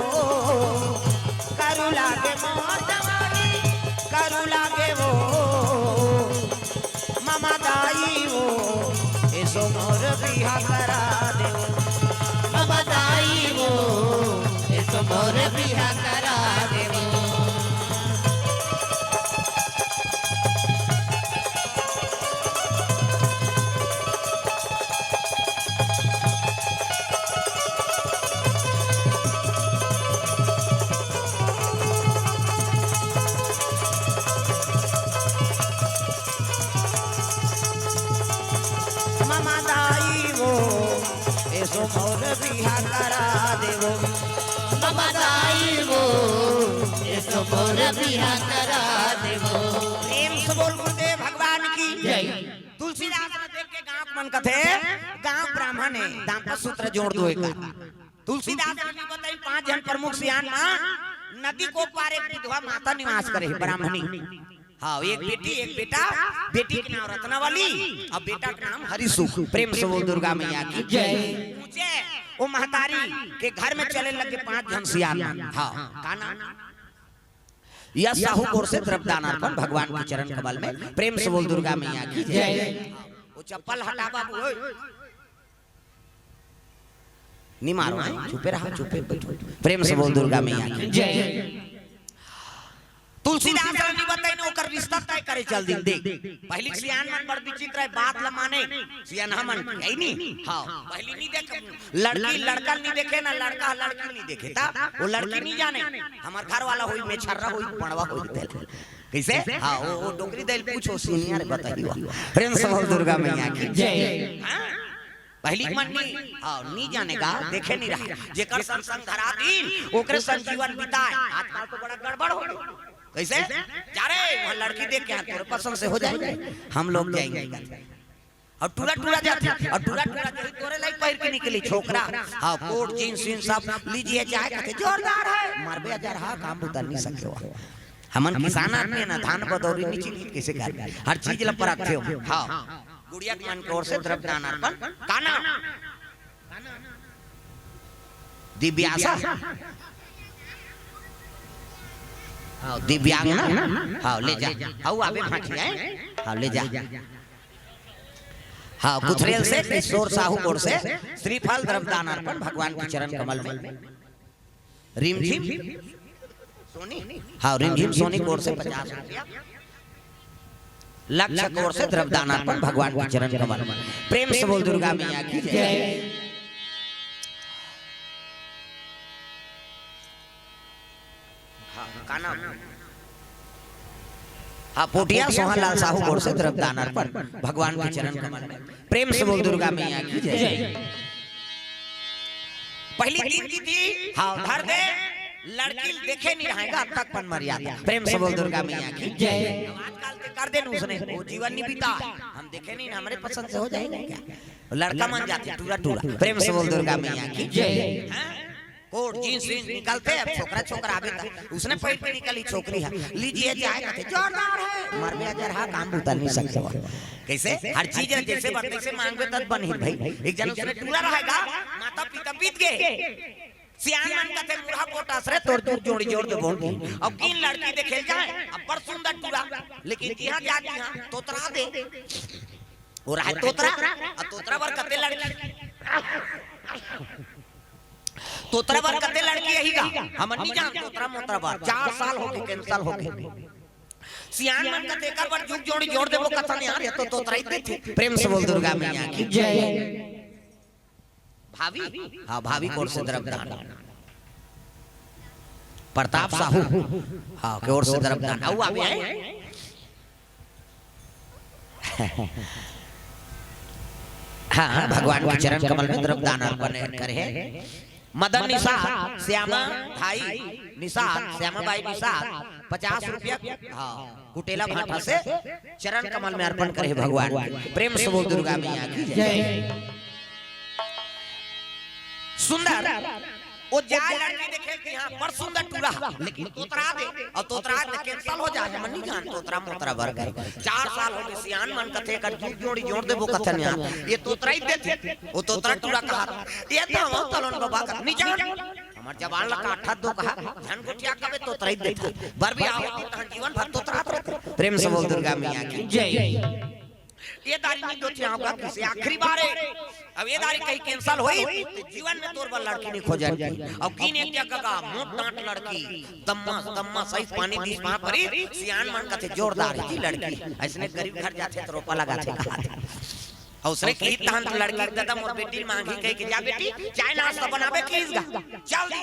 करू लागे मोर जवानी करू लागे वो मामा दाई वो ऐसो मोर बिहा करा देवो मामा दाई वो ऐसो मोर बिहा करा देबो मामा दाई वो ऐसो मोर बिहा करा देवो मामा दाई वो ऐसो मोर बिहा करा देबो प्रेम से बोल गुरुदेव भगवान की जय तुलसीदास ने देख के गांव मन कथे गांव ब्राह्मण है दांपत्य सूत्र जोड़ दो एक तुलसीदास ने बताई 5 जन प्रमुख सियान मां नदी को पार एक विधवा माता निवास करे है ब्राह्मणी हाँ एक बेटी एक बेटा बेटी के नाम रत्नावली और बेटा का नाम हरिसुख प्रेम से बोल दुर्गा मैया की जय पूछे वो महतारी के घर में चले लगे 5 जन सियान हाँ का नाम यह साहू कोर से द्रव्यदान अर्पण भगवान के चरण कमल में प्रेम से बोल दुर्गा मैया की जय वो चप्पल हटा बाबू ओए नहीं मारो चुपे रहा चुपे बैठो प्रेम से बोल दुर्गा मैया की जय तुलसीदास ने बताई न ओकर रिश्ता तय करे चल दिन देख पहली सियान मन बड़ विचित्र है बात ल माने सियान हमन है नी हां पहली नहीं देख लड़की लड़का नहीं देखे ना लड़का लड़की नहीं देखे ता वो लड़की नहीं जाने हमार घर वाला होई में छर्रा होई पणवा होई कैसे हां वो डोकरी दैल पूछो सीनियर बताइयो प्रेम से बोल दुर्गा मैया की जय पहली मन नहीं हां नहीं जानेगा देखे नहीं रहा जेकर संग धरा दिन ओकरे संग जीवन बिताए आजकल तो बड़ा गड़बड़ हो गई कैसे जा रे वहां लड़की देख के तोरे पसंद से हो जाएंगे हम लोग जाएंगे और टूरा टूरा जाते और टूरा टूरा तोरे लाइक पैर के निकली छोकरा हां कोट जींस जींस सब लीजिए चाहे कहते जोरदार है मारबे हजार हां काम उतर नहीं सके हो हमन किसान आदमी ना धान बदौरी नीचे कैसे कर हर चीज ल पर रखे हो हां गुड़िया के मन की ओर से द्रव्यदान अर्पण काना दिव्यासा हाँ दिव्यांग ना हाँ ले जा हाँ आवे फांकी है हाँ ले जा हाँ गुथरेल से किशोर साहू कोर से श्रीफल द्रव्यदान अर्पण भगवान के चरण कमल में रिमझिम सोनी हाँ रिमझिम सोनी कोर से 50 रुपया लक्ष्य कोर से द्रव्यदान अर्पण भगवान के चरण कमल में प्रेम से बोल दुर्गा मैया की जय का नाम हाँ पोटिया सोहनलाल साहू कोर से द्रव्यदान अर्पण भगवान के चरण कमल में प्रेम से बोल दुर्गा मैया की जय पहली दिन की थी हाँ धर दे लड़की देखे नहीं रहेगा तक पन मर्यादा प्रेम से बोल दुर्गा मैया की जय आजकल के कर दे उसने वो जीवन नहीं बीता हम देखे नहीं हमारे पसंद से हो जाएगा क्या लड़का मान जाते टूरा टूरा प्रेम से बोल दुर्गा मैया की जय कोट जींस जींस निकलते अब छोकरा छोकरा आवे उसने पैर पे निकली छोकरी है लीजिए चाहे कहते जोरदार है मरबे हजार हां काम उतर नहीं सकते कैसे हर चीज जैसे बढ़ते से मांगबे तब बन ही भाई एक जन उसने टूरा रहेगा माता पिता बीत गए सियान मन कहते मुरहा कोटा से तोड़ तोड़ जोड़ी जोड़ दे बोल अब किन लड़की देखे जाए अब पर सुंदर टूरा लेकिन यहां जाके यहां तोतरा दे और है तोतरा और तोतरा पर कहते लड़की तोतरा बार करते लड़की यही का हम नहीं जान तोतरा मोतरा बार 4 साल हो गए कैंसल हो गए सियान मन का देखा पर जुग जोड़ी जोड़ दे वो कथा नहीं आ रही तो तोतरा ही थे प्रेम से बोल दुर्गा मैया की जय भाभी हां भाभी कोर से द्रव्यदान प्रताप साहू हां के ओर से द्रव्यदान आऊ आवे हैं हाँ भगवान के चरण कमल में द्रव्यदान अर्पण करे मदन निषाद श्यामा भाई निषाद श्यामा भाई निषाद 50 रुपया हाँ कुटेला भाटा से चरण कमल में अर्पण करे भगवान प्रेम से बोल दुर्गा मैया की जय सुंदर वो जाए लड़की देखे कि हां बड़ सुंदर टूरा लेकिन तोतरा दे और तोतरा दे कैंसिल हो जाए मन नहीं जान तोतरा मोतरा भर गए 4 साल हो गए सियान मन कथे कर जोड़ी जोड़ दे वो कथन ये तोतरा ही देते वो तोतरा टूरा कहा ये तो हम तलन बाबा का नहीं जान हमार जवान लका 8 दो कहा धन गुटिया कबे तोतरा ही देता बर भी आओ तहन जीवन भर तोतरा रहते प्रेम से बोल दुर्गा मैया की जय ये दारी नहीं दो होगा किसी आखिरी बार है अब ये दारी कहीं कैंसिल हुई तो जीवन में तोर पर लड़की नहीं खोजा अब किन एक जगह का मोट डांट लड़की दम्मा सही पानी दी वहां पर सियान मन का थे जोरदार थी लड़की ऐसने गरीब घर जाते तो रोपा लगाते कहा और उसने की तहन लड़की दादा मोर बेटी मांगी कह के जा बेटी चाय नाश्ता बनावे कीसगा चल दी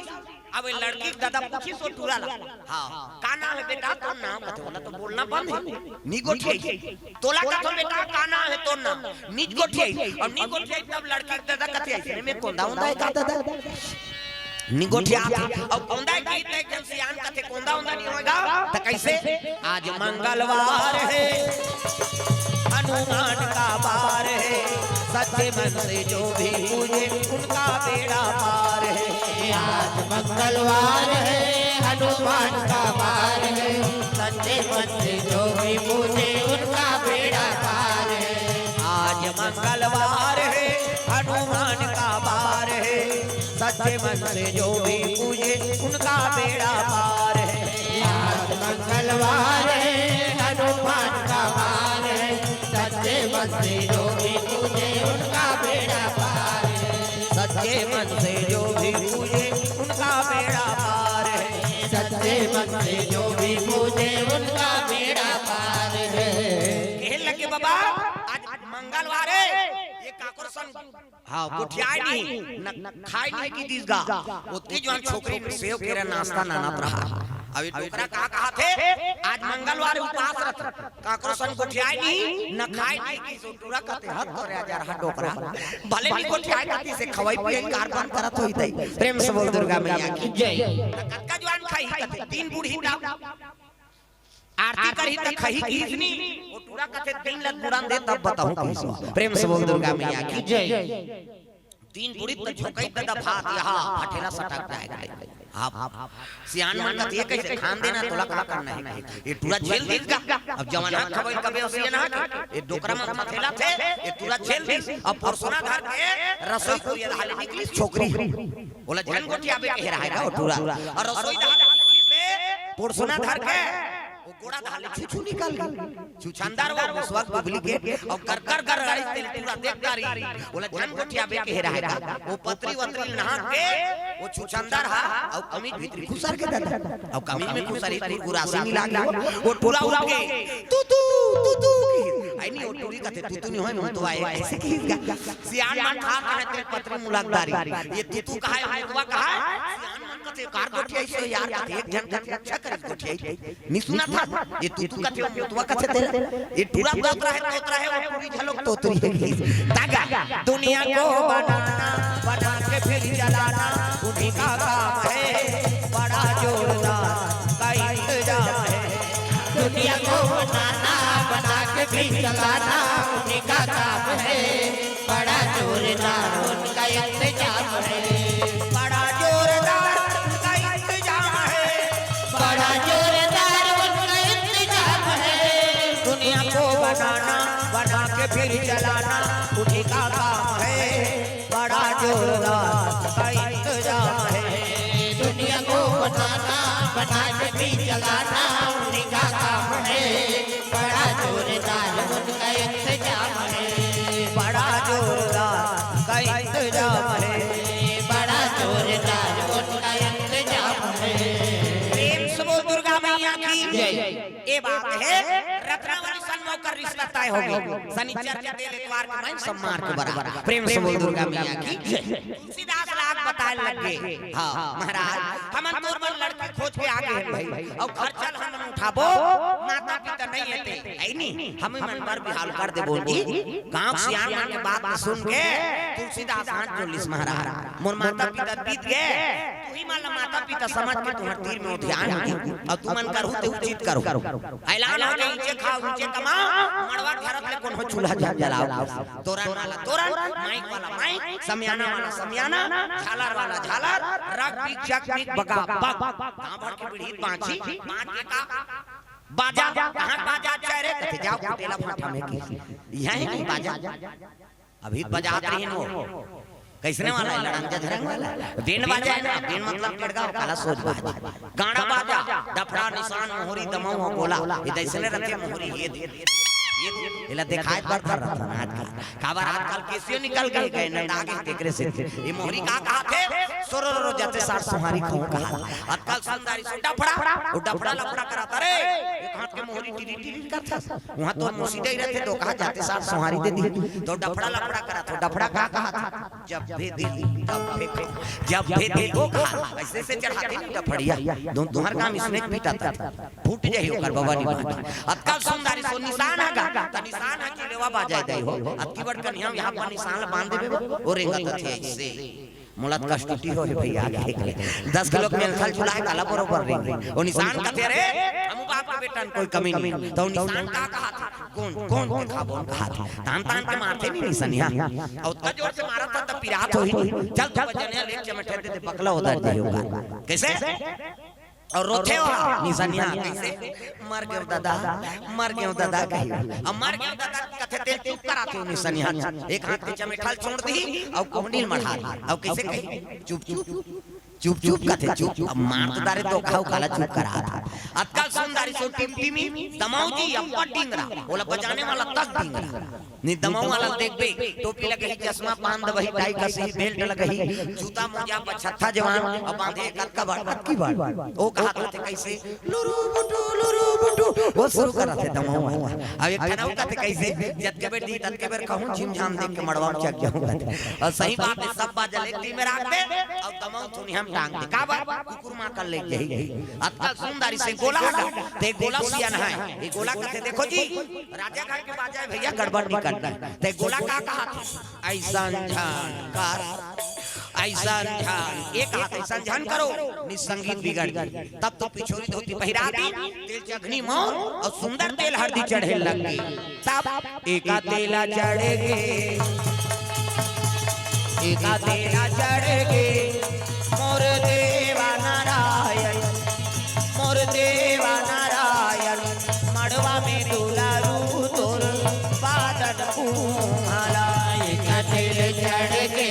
अब लड़की दादा पूछी सो टूरा ला हां का नाम है बेटा तो नाम कथे बोला तो बोलना बंद है निगोठिए तोला कथो बेटा का नाम है तो नाम निगोठिए और निगोठिए तब लड़की दादा कथे ऐसे में कोंदा होंदा है का दादा निगोठिया और कोंदा गीत एकदम सियान कथे कोंदा होंदा नहीं होगा तो कैसे आज मंगलवार है हनुमान का बार है सच्चे मन से जो भी पूजे उनका बेड़ा पार है आज मंगलवार है हनुमान का बार है सच्चे मन से जो भी पूजे उनका बेड़ा पार है आज मंगलवार है हनुमान का बार है सच्चे मन से जो भी पूजे उनका बेड़ा पार है आज मंगलवार है हनुमान का बार है सच्चे मन से जो भी पूजे उनका बेड़ा पार है सच्चे मन से जो भी पूजे उनका बेड़ा पार है सच्चे मन से जो भी पूजे उनका बेड़ा पार है कहने लगे बाबा आज मंगलवार है ये काकुर सन हां गुठियाई नहीं न खाई नहीं की दीसगा उतनी जवान छोकरी में सेव केरा नाश्ता नाना रहा अभी टोकरा कहा थे आज मंगलवार उपवास रख काकुर सन गुठियाई नहीं न खाई नहीं की सो टूरा कहते हद करे हजार हा टोकरा भले भी गुठियाई खाती से खवाई पिए कारबान करत होई तई प्रेम से बोल दुर्गा मैया की जय कक्का जवान खाई कहते 3 बूढ़ी डाल आरती करी त खही कीसनी वो टूरा कथे 3 लत बुड़ान दे तब बताऊं कैसे प्रेम से बोल दुर्गा मैया की जय 3 बूढ़ी त झोकई दादा भात यहां फटेला सटक जाएगा आप सियान मन का ये कैसे खान देना तोला का करना है ये टूरा झेल देगा अब जवाना खबर कबे ओसिए ना ये डोकरा में मथेला थे ये टूरा झेल दी अब परसोना घर के रसोई को ये हाले निकली छोकरी बोला झन गोटिया बे कह रहा है वो टूरा और रसोई दाल निकली से परसोना घर के वो गोड़ा धाले छुछु निकल गई छुछंदार वो उस वक्त डुप्लीकेट और कर गाड़ी तेल पूरा देखता रही बोला जन गोटिया बे कह रहा है वो पत्री वत्री नहा के वो छुछंदार हा और कमीज भीतरी खुसर के दादा और कमीज में खुसरी गुरासी मिला गया वो टूरा उड़ के तू आई नहीं वो टूरी कहते तू नहीं होय तो आए ऐसे की सियान मन खा कहे तेल पत्री मुलाकादारी ये तू कहा है दुआ कहा सियान मन कहते कार गोटिया ऐसे यार कहते एक जन अच्छा करे गोटिया नहीं सुना था ये तू कहते दुआ कहते तेरा ये टूरा तोतरा है वो पूरी झलक तोतरी है तागा दुनिया को बनाना बना के फिर जलाना उन्हीं का काम है बड़ा जोरदार का इंतजाम है दुनिया को बनाना बना के भी चलाना उन्हीं का काम है बड़ा जोरदार उनका इंतजाम है बड़ा जोरदार उनका इंतजाम है बड़ा जोरदार उनका इंतजाम है दुनिया को बनाना बना के फिर जलाना उन्हीं का काम है बड़ा जोरदार का इंतजाम है दुनिया को बनाना बना के भी चलाना उन्हीं का काम है बड़ा जोरदार उनका इंतजाम है बड़ा जोरदार का इंतजाम है बड़ा जोरदार उनका इंतजाम है प्रेम से बोल दुर्गा मैया की जय ये बात है रत्नावली सन्मोह कर रिश्ता तय हो गई शनिचर के दिन इतवार के दिन सम्मान के बराबर प्रेम से बोल दुर्गा मैया की जय सीधा राग बताए लगे हां महाराज हमन तोर मन लड़की खोज के आगे हैं भाई और खर्चल हम उठाबो माता पिता नहीं हेते आई नहीं हम मन पर बिहाल कर दे बोल जी गांव सियान मन के बात सुन के तुलसीदास हाथ जोलिस महाराज मोर माता पिता बीत गए तू ही मान माता पिता समझ के तुम्हार तीर में ध्यान हो और तू मन करू ते उचित करो ऐलान हो गई नीचे खाओ नीचे कमा मड़वा घरत ले कोन हो चूल्हा जलाओ तोरण वाला तोरण माइक वाला माइक समियाना वाला समियाना झालर झालर वाला झालर रग पिक चक पिक बका बक कहां भर के पीढ़ी बांची बांच के का बाजा कहां बाजा चेहरे कथे जाओ कुटेला फाटा में की यही नहीं बाजा अभी बजात रही नो कैसने वाला है लड़ंगा धरंग वाला दिन बाजा है ना दिन मतलब लड़का काला सोच बाजा गाना बाजा डफड़ा निशान मोहरी दमऊ गोला ये दैसने रखे मोहरी ये दिखाई पड़ता रहता ना आजकल खबर आजकल कैसे निकल गए न आगे तेकरे से ये मोहरी का कहा थे सोरो जाते सार सुहारी खाऊं कहा आजकल सुंदरी से डफड़ा लफड़ा कराता रे एक हाथ के मोहरी टिरी टिरी करता वहां तो मुसीदे ही रहते तो कहा जाते सार सुहारी दे दी तो डफड़ा लफड़ा करा तो डफड़ा का कहा था जब भी दिल को खा ऐसे से चढ़ाते नहीं डफड़िया दोहर काम इसमें पीटाता था फूट जाई ओकर भवानी बात आजकल सुंदरी सो निशान है त निशान है कि लेवा बाजाय दई हो अबकी बड़ कन्या यहां पर निशान बांध देबे और रेंगत थे ऐसे मुलत कष्टटी हो भैया 10 किलो के मेलखल चुला है काला बरोबर रेंग ओ निशान कथे रे हम बाप के बेटन कोई कमी नहीं तो निशान का कहा था कौन देखा बोल कहा था तान के मारते नहीं निशानिया और उतना जोर से मारा था तब पिरात होई चल तू बजने ले चमटे दे पकला उधर दे होगा कैसे और रोथे हो निशानिया कैसे मर गयो दादा कही अब मर गयो दादा कथे तेल चुप कराते हो निशानिया एक हाथ के चमेठल छोड़ दी और कोहनील मढ़ा और कैसे कही चुप कथे चुप अब मार तो दारे तो खाओ काला चुप करा था अक्कल सुंदरी सो टिमटिमी दमाऊ जी अप्पा टिंगरा बोला बजाने वाला तक टिंगरा नी दमाऊ वाला देख बे टोपी लगे चश्मा बांध वही टाई कसी बेल्ट लगही जूता मोजा पर छत्था जवान अब बांधे कक्का की बात ओ कहा थे कैसे लुरु बुटू वो शुरू करा थे दमाऊ अब एक खनाऊ कहते कैसे जत के बेर दी तत के बेर कहूं झिम झाम देख के मड़वा चक जाऊं और सही बात है सब बात जलेती में रख दे और दमाऊ थोनी हम टांग दे का बात कुकुर मां कर ले गई अक्कल सुंदरी से गोला ते गोला सियान है ये गोला कहते देखो जी राजा घर के बाजा भैया गड़बड़ नहीं करता ते गोला का कहा था ऐसा जानकार ऐसा ध्यान एक हाथ ऐसा ध्यान करो निसंगीत बिगड़ गई तब तो पिछोरी धोती पहिरा दी तेल चखनी मोर और सुंदर तेल हल्दी चढ़े लग गई तब एका तेला चढ़ेगे मोर देवा नारायण मड़वा में दुलारू तोर बादल कुमाला एका तेल चढ़ेगे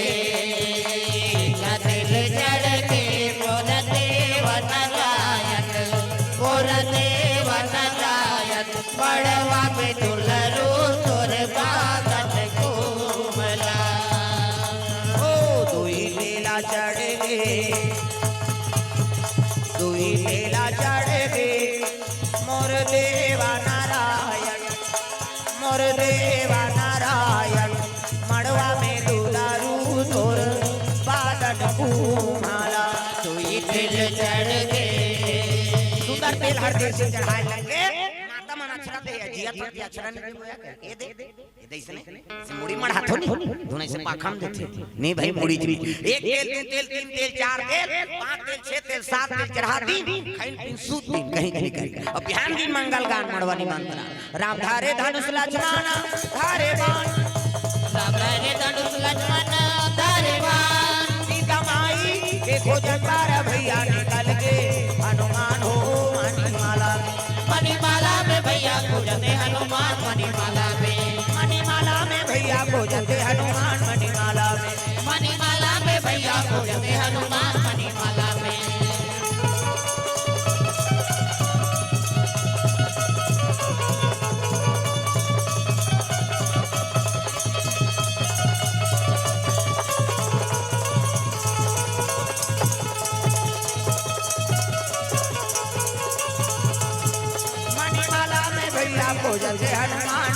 बड़वा में दुलरू तोर बादल कोमला ओ दुई लीला चढ़ेगे मोर देवा नारायण मड़वा में दुलारू तोर बादल कुमाला दुई दिल चढ़ गए सुंदर तेल हर देश से चढ़ाए लगे जिया तो दिया अक्षरा नहीं होया ये दे इसने से मुड़ी मढ़ा थो नहीं दोनों से पाखम देते नहीं भाई मुड़ी जी एक तेल तीन तेल चार तेल पांच तेल छह तेल सात तेल चढ़ा दी खाइन पिन सूत दिन कहीं करी अब बिहान दिन मंगल गान मड़वानी मानता राम धारे धनुष लक्ष्मण धारे बाण राम धारे धनुष लक्ष्मण धारे बाण सीता माई के खोजकार भैया निकल के हनुमान हो मणिमाला में भैया खोजते हनुमान मणिमाला में भैया खोजते हनुमान मणिमाला में भैया खोजते हनुमान मणिमाला में खोजते हनुमान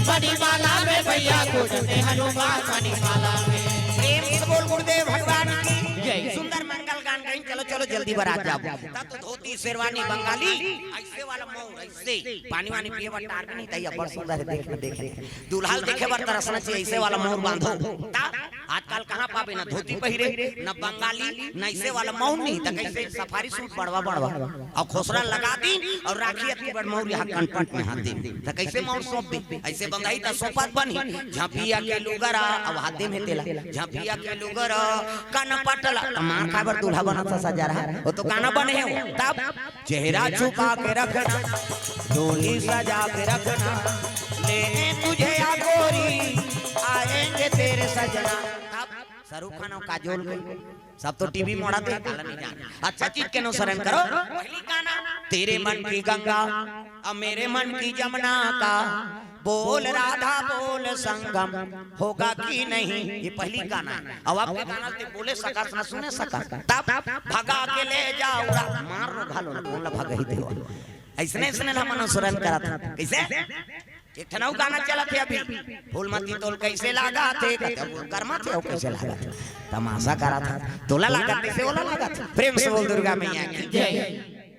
मणिमाला में भैया खोजते हनुमान मणिमाला में प्रेम से बोल गुरुदेव भगवान की जय सुंदर मंगल गान गाइन चलो जल्दी बारात जाओ तब तो धोती शेरवानी बंगाली ऐसे वाला मौन ऐसे पानी वानी पिए बर टार नहीं तैया बड़ सुंदर है देख दूल्हा देखे बर तरसना चाहिए ऐसे वाला मौन बांधो आजकल कहाँ पावे ना धोती पहिरे न बंगाली न ऐसे वाला मौनी त कैसे सफारी सूट बड़वा बड़वा और खोसरा लगा दी और राखी अति बड़ मौरी हाथ कंपट में हाथ दी त कैसे मौर सोप दी ऐसे बंगाई त सोपत बनी झापिया के लुगरा अब हाथ में तेला झापिया के लुगरा कान पटला मार खाबर दूल्हा बना था सजा रहा वो तो गाना बने है तब चेहरा छुपा के रखना डोली सजा के रखना लेने तुझे या गोरी आएंगे तेरे सजना शाहरुख खान और काजोल सब तो टीवी मोड़ा थे नहीं जाना अच्छा चीज के अनुसरण करो पहली गाना तेरे मन की गंगा अब मेरे मन की जमुना का बोल राधा बोल संगम होगा कि नहीं ये पहली गाना अब आपके गाना से बोले सका ना सुने सका तब भगा के ले जाओ मार लो घालो बोल भगा ही देवा ऐसने ऐसने हम अनुसरण करा था कैसे एक ठनाऊ गाना चला थे अभी फूलमती तोल कैसे लगा थे कर्मा थे और कैसे लगा था तमाशा करा था तोला लगा कैसे ओला लगा था प्रेम से बोल दुर्गा मैया की जय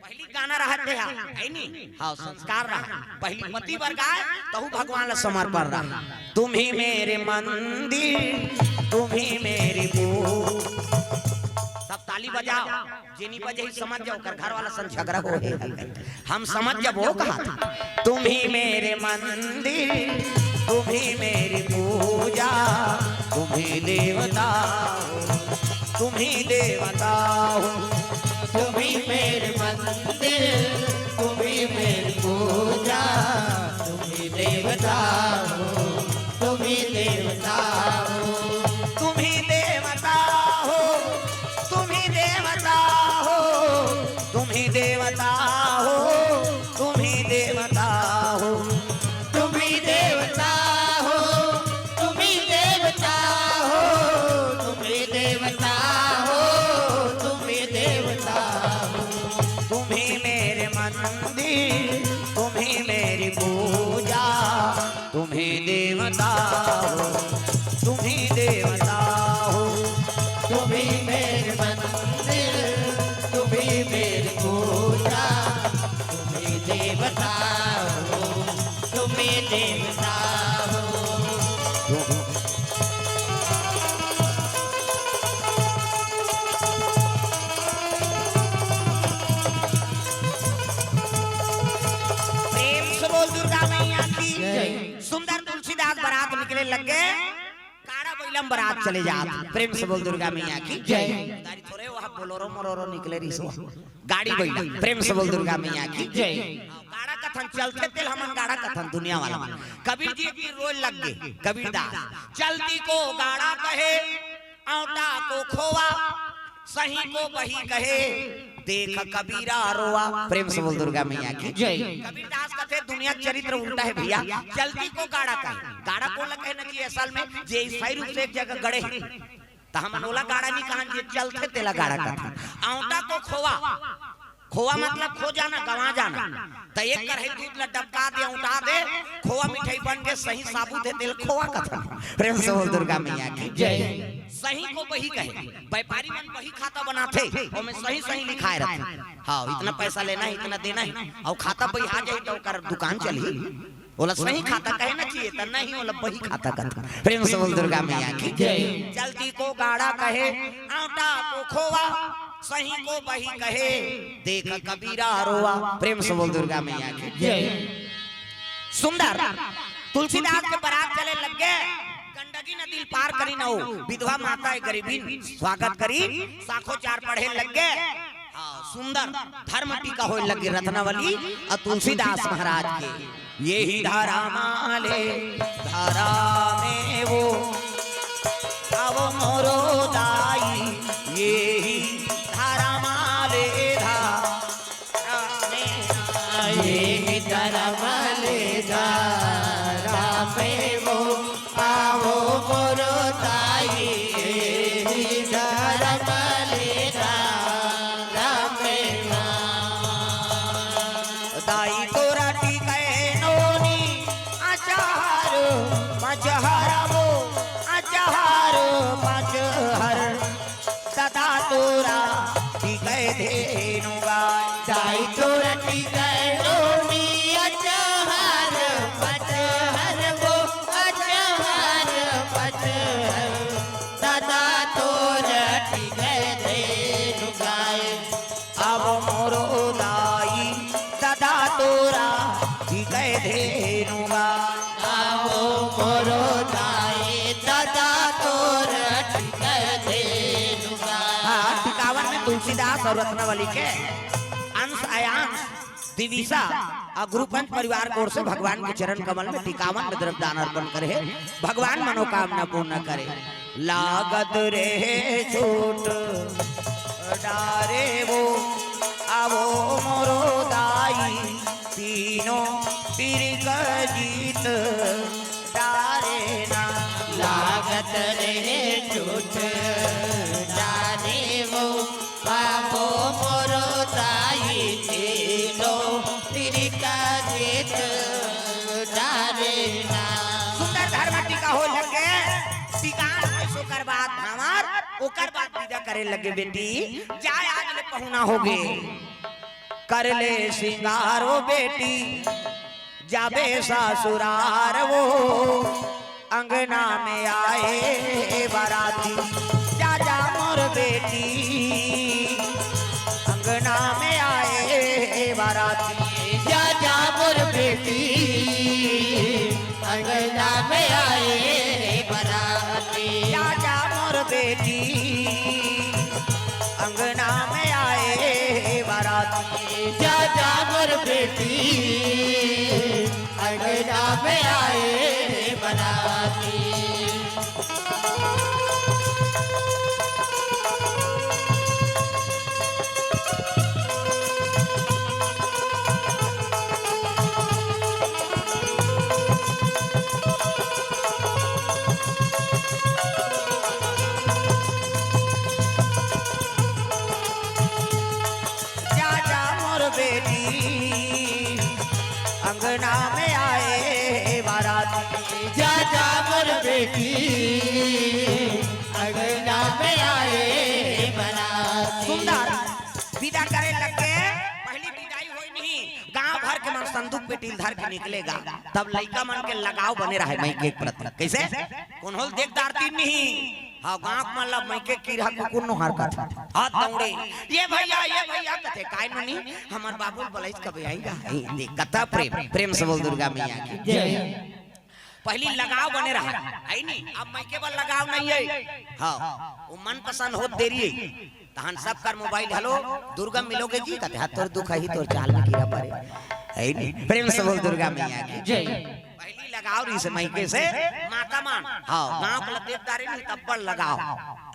पहली गाना रहा थे है नी हां संस्कार रहा पहली मती वर्गाए तहु भगवान ला समर्पण रहा तुम ही मेरे मंदिर तुम ही मेरी सब ताली बजाओ जेनी बजे ही समझ जाओ कर घर वाला सन झगड़ा हो हम समझ जब वो कहा था तुम ही मेरे मंदिर तुम ही मेरी पूजा तुम ही देवता तुम ही देवता तुम ही मेरे मंदिर तुम ही मेरी पूजा तुम ही देवता तुम ही देवता तुम ही देवता हो तुम ही देवता हो तुम ही देवता हो तुम ही देवता हो तुम ही देवता हो तुम ही देवता हो तुम ही देवता हो तुम ही देवता हो तुम ही मेरे मंदिर तुम ही मेरी पूजा तुम ही देवता हो तुम ही देवता हो तुम ही मेरे मंदिर तुम ही मेरी पूजा तुम ही देवता हो तुम ही देवता हो प्रेम से बोल दुर्गा मैया की सुंदर तुलसीदास बारात निकले लग गए कारा बैलम बारात चले जात प्रेम से बोल दुर्गा मैया की जय दारी थोड़े वहां बोलोरो मोरोरो निकले रिसो गाड़ी बैला प्रेम से बोल दुर्गा मैया की जय गाड़ा कथन चलते तेल हमन गाड़ा कथन दुनिया वाला कबीर जी की रोल लग गए कबीरदास चलती को गाड़ा कहे औटा को खोवा सही को बही कहे देख कबीरा रोआ प्रेम से बोल दुर्गा मैया की जय कबीरदास कहते दुनिया चरित्र उल्टा है भैया चलती को गाड़ा कहे गाड़ा को लगे न कि असल में जे सही रूप से एक जगह गड़े तो हम ओला गाड़ा नहीं कहां जे चलते तेला गाड़ा कहते औटा को खोवा खोवा मतलब खो जाना गवा जाना तो एक कर है दूध ला डबका दे उठा दे खोवा मिठाई बन के सही साबुत है तेल खोवा कथा प्रेम से बोल दुर्गा मैया की जय सही को वही कहे व्यापारी मन वही खाता बनाते और में सही सही लिखाए रहते हां इतना पैसा लेना है इतना देना है और खाता वही आ जाए तो कर दुकान चली बोला सही खाता कहे ना चाहिए तो नहीं बोला वही खाता करता प्रेम से बोल दुर्गा मैया की जय चलती को गाड़ा कहे आटा को खोवा सही को वही कहे देख कबीरा रोआ प्रेम से बोल दुर्गा मैया की जय सुंदर तुलसीदास के बारात चले लग गए गंडकी नदी पार करी न हो विधवा माता है गरीबी स्वागत करी साखो चार पढ़े लग गए सुंदर धर्म टीका हो लगे रत्नावली और तुलसीदास महाराज के यही धारा माले धारा में वो अब मोरो दाई यही धारा माले धारा में यही धारा माले धारा में वो आओ मोरो दाई यही धारा माले धारा में दाई तोरा टीके नोनी अचार मजहर वो अचार मजहर सदा तोरा टीके धेनु गाय दाई तोरा टीके नोनी अचार मजहर वो अचार मजहर धेनुगा आओ मोरो दाई दादा तोर टिकर धेनुगा। हाँ 51 में तुलसीदास और रत्नावली के अंश आयांश दिविसा और गुरुपंच परिवार की ओर से भगवान के चरण कमल में 51 में द्रव्य दान अर्पण करे भगवान मनोकामना पूर्ण करे। लागत रे छूट डारे वो आवो मोरो दाई तीनों तीर जीत डारे ना। लागत रे झूठ जाने वो बाबो मोरो दाई तीनो तिरिका जीत डारे ना। सुंदर धर्म टीका हो लगे टीकान पैसों कर बात हमार ओकर बात विदा करे लगे बेटी जाय आज ले पहुना होगे कर ले सिंगारो बेटी जाबे ससुरार वो अंगना में आए बाराती जा जा मोर बेटी अंगना में आए बाराती जा जा मोर बेटी अंगना में आए बराती। जा जा मोर बेटी अंगना में आए बाराती जा जा मोर बेटी अंगना में आए बराती। जा जा मोर बेटी अंगना में आए बाराती जा जा मोर बेटी अंगना में आए बराती। सुंदर विदा करे लगे पहली विदाई होई नहीं गांव भर के मन संदूक पे टील धर के निकलेगा तब लड़का मन के लगाव बने रहे मई के प्रति कैसे कौन होल देखदारती नहीं। हाँ गांव में ला मई के कीड़ा कुकुर नो हार का हाथ दौड़े ये भैया कथे काय नी हमार बाबू बलैस कबे आएगा देख कथा प्रेम प्रेम से बोल दुर्गा मैया की जय। पहली लगाव बने रहा है नहीं अब मैं केवल लगाव नहीं है। हाँ वो मन पसंद हो देरी है तहन सब कर मोबाइल हेलो दुर्गा मिलोगे जी कहते हाथ तोर दुख ही तोर चाल में कीड़ा पड़े है नहीं प्रेम से बोल दुर्गा मैया की जय। पहली लगाव रही से मैके से माता मान हाँ गांव के देवदारी नहीं तब पर लगाव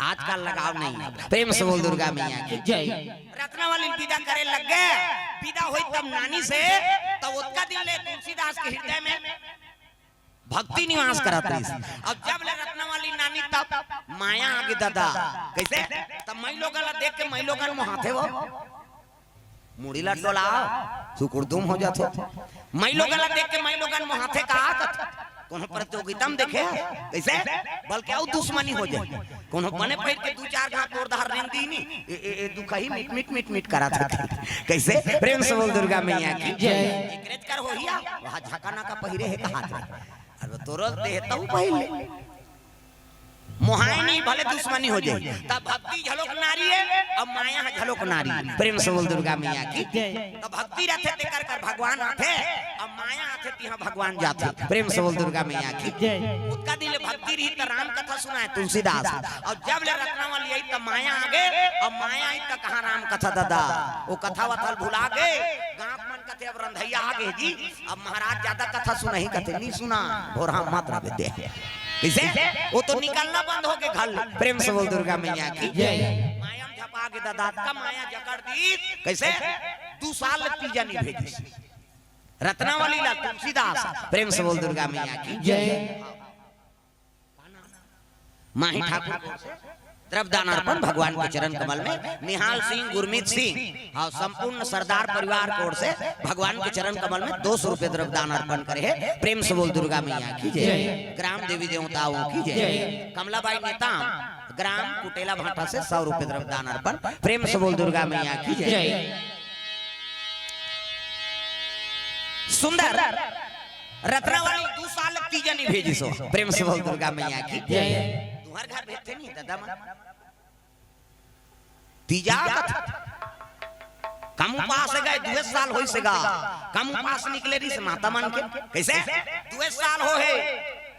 आजकल लगाव नहीं है प्रेम से बोल दुर्गा मैया की जय। रत्नावली विदा करे लग गए विदा हुई तब नानी से तब उसका दिल ले तुलसीदास के हृदय में भक्ति निवास करत रही। अब जब ले रत्नावली नानी तब माया आगे दादा कैसे तब मैं लोगन ला देख के मैं लोगन मुहाथे वो मुड़ी ला डोलाओ सुकुरदुम हो जातो मैं लोगन ला देख के मैं लोगन मुहाथे कहा कत कोनो प्रतियोगिता में देखे कैसे बल्कि और दुश्मनी हो जाए कोनो बने पैर के दो चार घाट तोड़ धार रेंग दी नी ए दुखही मिट मिट करा था कैसे प्रेम से बोल दुर्गा मैया की जय। एकरेज कर होइया वहां झकाना का पहिरे है कहां अरे तोरल देहता हूं पहले मोहाई नहीं भले दुश्मनी हो जाए तब भक्ति झलोक नारी है अब माया झलोक नारी प्रेम से बोल दुर्गा मैया की तब भक्ति रहते ते कर कर भगवान आते अब माया आते तिहां भगवान जाते प्रेम से बोल दुर्गा मैया की उसका दिल भक्ति रही तो राम कथा सुनाए तुलसीदास और जब ले रत्नावली आई तब माया आगे अब माया आई तब कहां राम कथा दादा वो कथा वथल भुला गए गांव मन कथे अब रंधैया आगे जी अब महाराज ज्यादा कथा सुनाही कथे नहीं सुना भोरा मात्र दे कैसे वो तो निकलना बंद हो के घर प्रेम से बोल दुर्गा मैया की माया झपा के दादा का माया जकड़ दी कैसे 2 साल तीजा नहीं भेजी रत्नावली ला तुलसीदास प्रेम से बोल दुर्गा मैया की जय। माही ठाकुर द्रव्य दान अर्पण भगवान के चरण कमल में निहाल सिंह गुरमीत सिंह और संपूर्ण सरदार परिवार की ओर से भगवान के चरण कमल में 200 रुपए द्रव्य दान अर्पण करे है प्रेम से बोल दुर्गा मैया की जय। ग्राम देवी देवताओं की जय। कमलाबाई नेता ग्राम कुटेला भाटा से 100 रुपए द्रव्य दान अर्पण प्रेम से बोल दुर्गा मैया की जय। सुंदर रत्नावली 2 साल तीजा नहीं भेजी सो प्रेम से बोल दुर्गा मैया की जय। तुम्हारे घर भेजते नहीं दादा मन तीजा कम उपास है गए 2 साल हो सेगा कम उपास निकले रही से माता मन के कैसे 2 साल हो है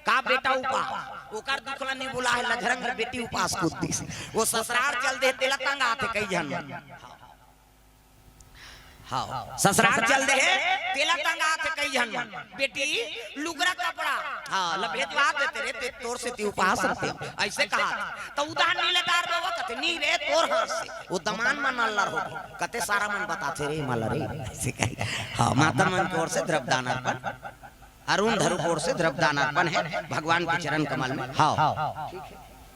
का बेटा उपास ओकर दुखला नहीं बोला है लझरंग बेटी उपास कूदती से वो ससुराल चल दे तेला तंग आते कई जन हाँ ससुराल चल दे तेला तंग आते कई जन बेटी लुगरा कपड़ा हाँ लपेटवा देते रे ते तोर से ती उपास रहते ऐसे कहा तो उदाहरण नीलेदार बाबा कहते नहीं रे तोर हाथ से वो दमान मन अल्लाह हो कहते सारा मन बताते रे माला रे ऐसे कही हाँ माता मन की ओर से द्रव्यदान अर्पण अरुण धरु ओर से द्रव्यदान अर्पण है भगवान के चरण कमल में हाँ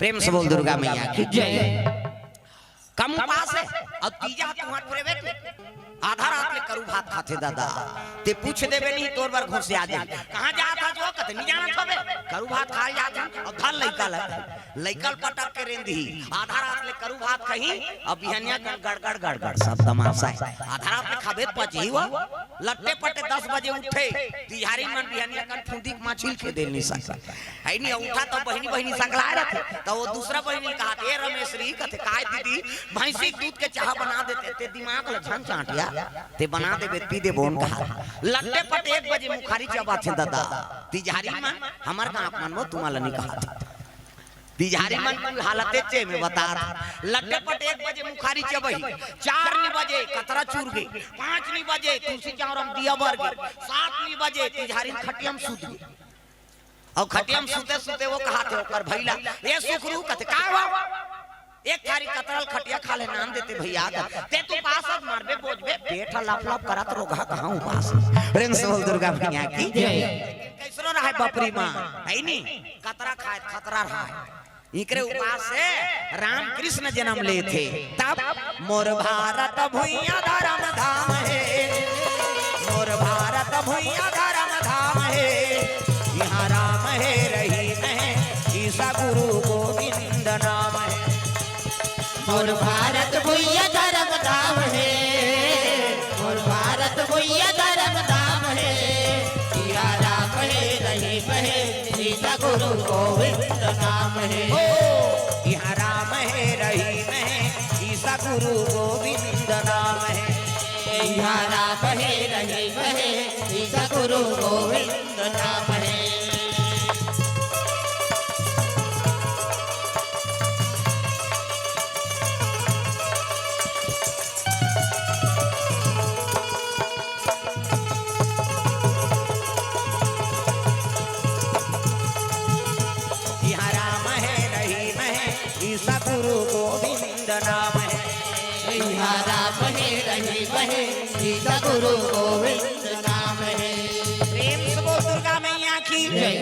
प्रेम से बोल दुर्गा मैया की जय कम उपास है और तीजा तुम्हारे पूरे बेटे आधा रात में करू भात खाते दादा ते पूछ देबे नहीं तोर बार घुस आ जा कहां जात था जो कहते नहीं जाना थबे करू भात खा जात और धल लइकल पटक के रेंदी आधा रात में करू भात कहीं अब बिहनिया गड़गड़ गड़गड़ सब तमाशा है आधा रात में खाबे पची हुआ लट्टे पट्टे 10 बजे उठे तिहारी मन बिहनिया कन फुंदी माछिल के दे नहीं सकता है नहीं उठा तो बहनी सकला रहे तो वो दूसरा बहनी कहा ए रमेश री कहते काय दीदी भैंसी दूध के चाह बना देते ते दिमाग ल झन चाटिया ते बना दे पी दे बोन कहा लट्टे पट 1 बजे मुखारी चबा थे दादा तिजारी मन हमर का अपमान वो तुम्हारा नहीं कहा तिजारी मन की हालत चे में बता लट्टे पट 1 बजे मुखारी चबही 4 बजे कतरा चूर गई 5 बजे तुलसी चावरम दिया बर गई 7 बजे तिजारी खटियम सूत गई और खटियम सूते सूते वो कहा थे ओकर भैला ए सुखरू कहते का हुआ एक थारी कतरल खटिया खा ले नाम देते भैया ते तू पास मारबे बोझबे पेट लप लप करत रोगा कहां पास प्रेम से बोल दुर्गा मैया की जय कैसरो रहा बपरी मां है नी कतरा खाए खतरा रहा इकरे उपास से राम कृष्ण जन्म ले थे तब मोर भारत भुइया धर्म धाम है मोर भारत भुइया धर्म धाम है यहाँ राम है रहीम है ईसा गुरु गोविंद नाम है मोर भारत भुइया धर्म धाम है मोर भारत भुइया धर्म धाम है या राम है रहीम है सीता गुरु गोविंद नाम है यहाँ राम है रहीम है ईसा गुरु गोविंद नाम है या राम है रहीम है सीता गुरु गोविंद नाम है गुरु गोविंद नाम है राम है रहीम है सीता गुरु गोविंद नाम है प्रेम से बोल दुर्गा मैया की जय।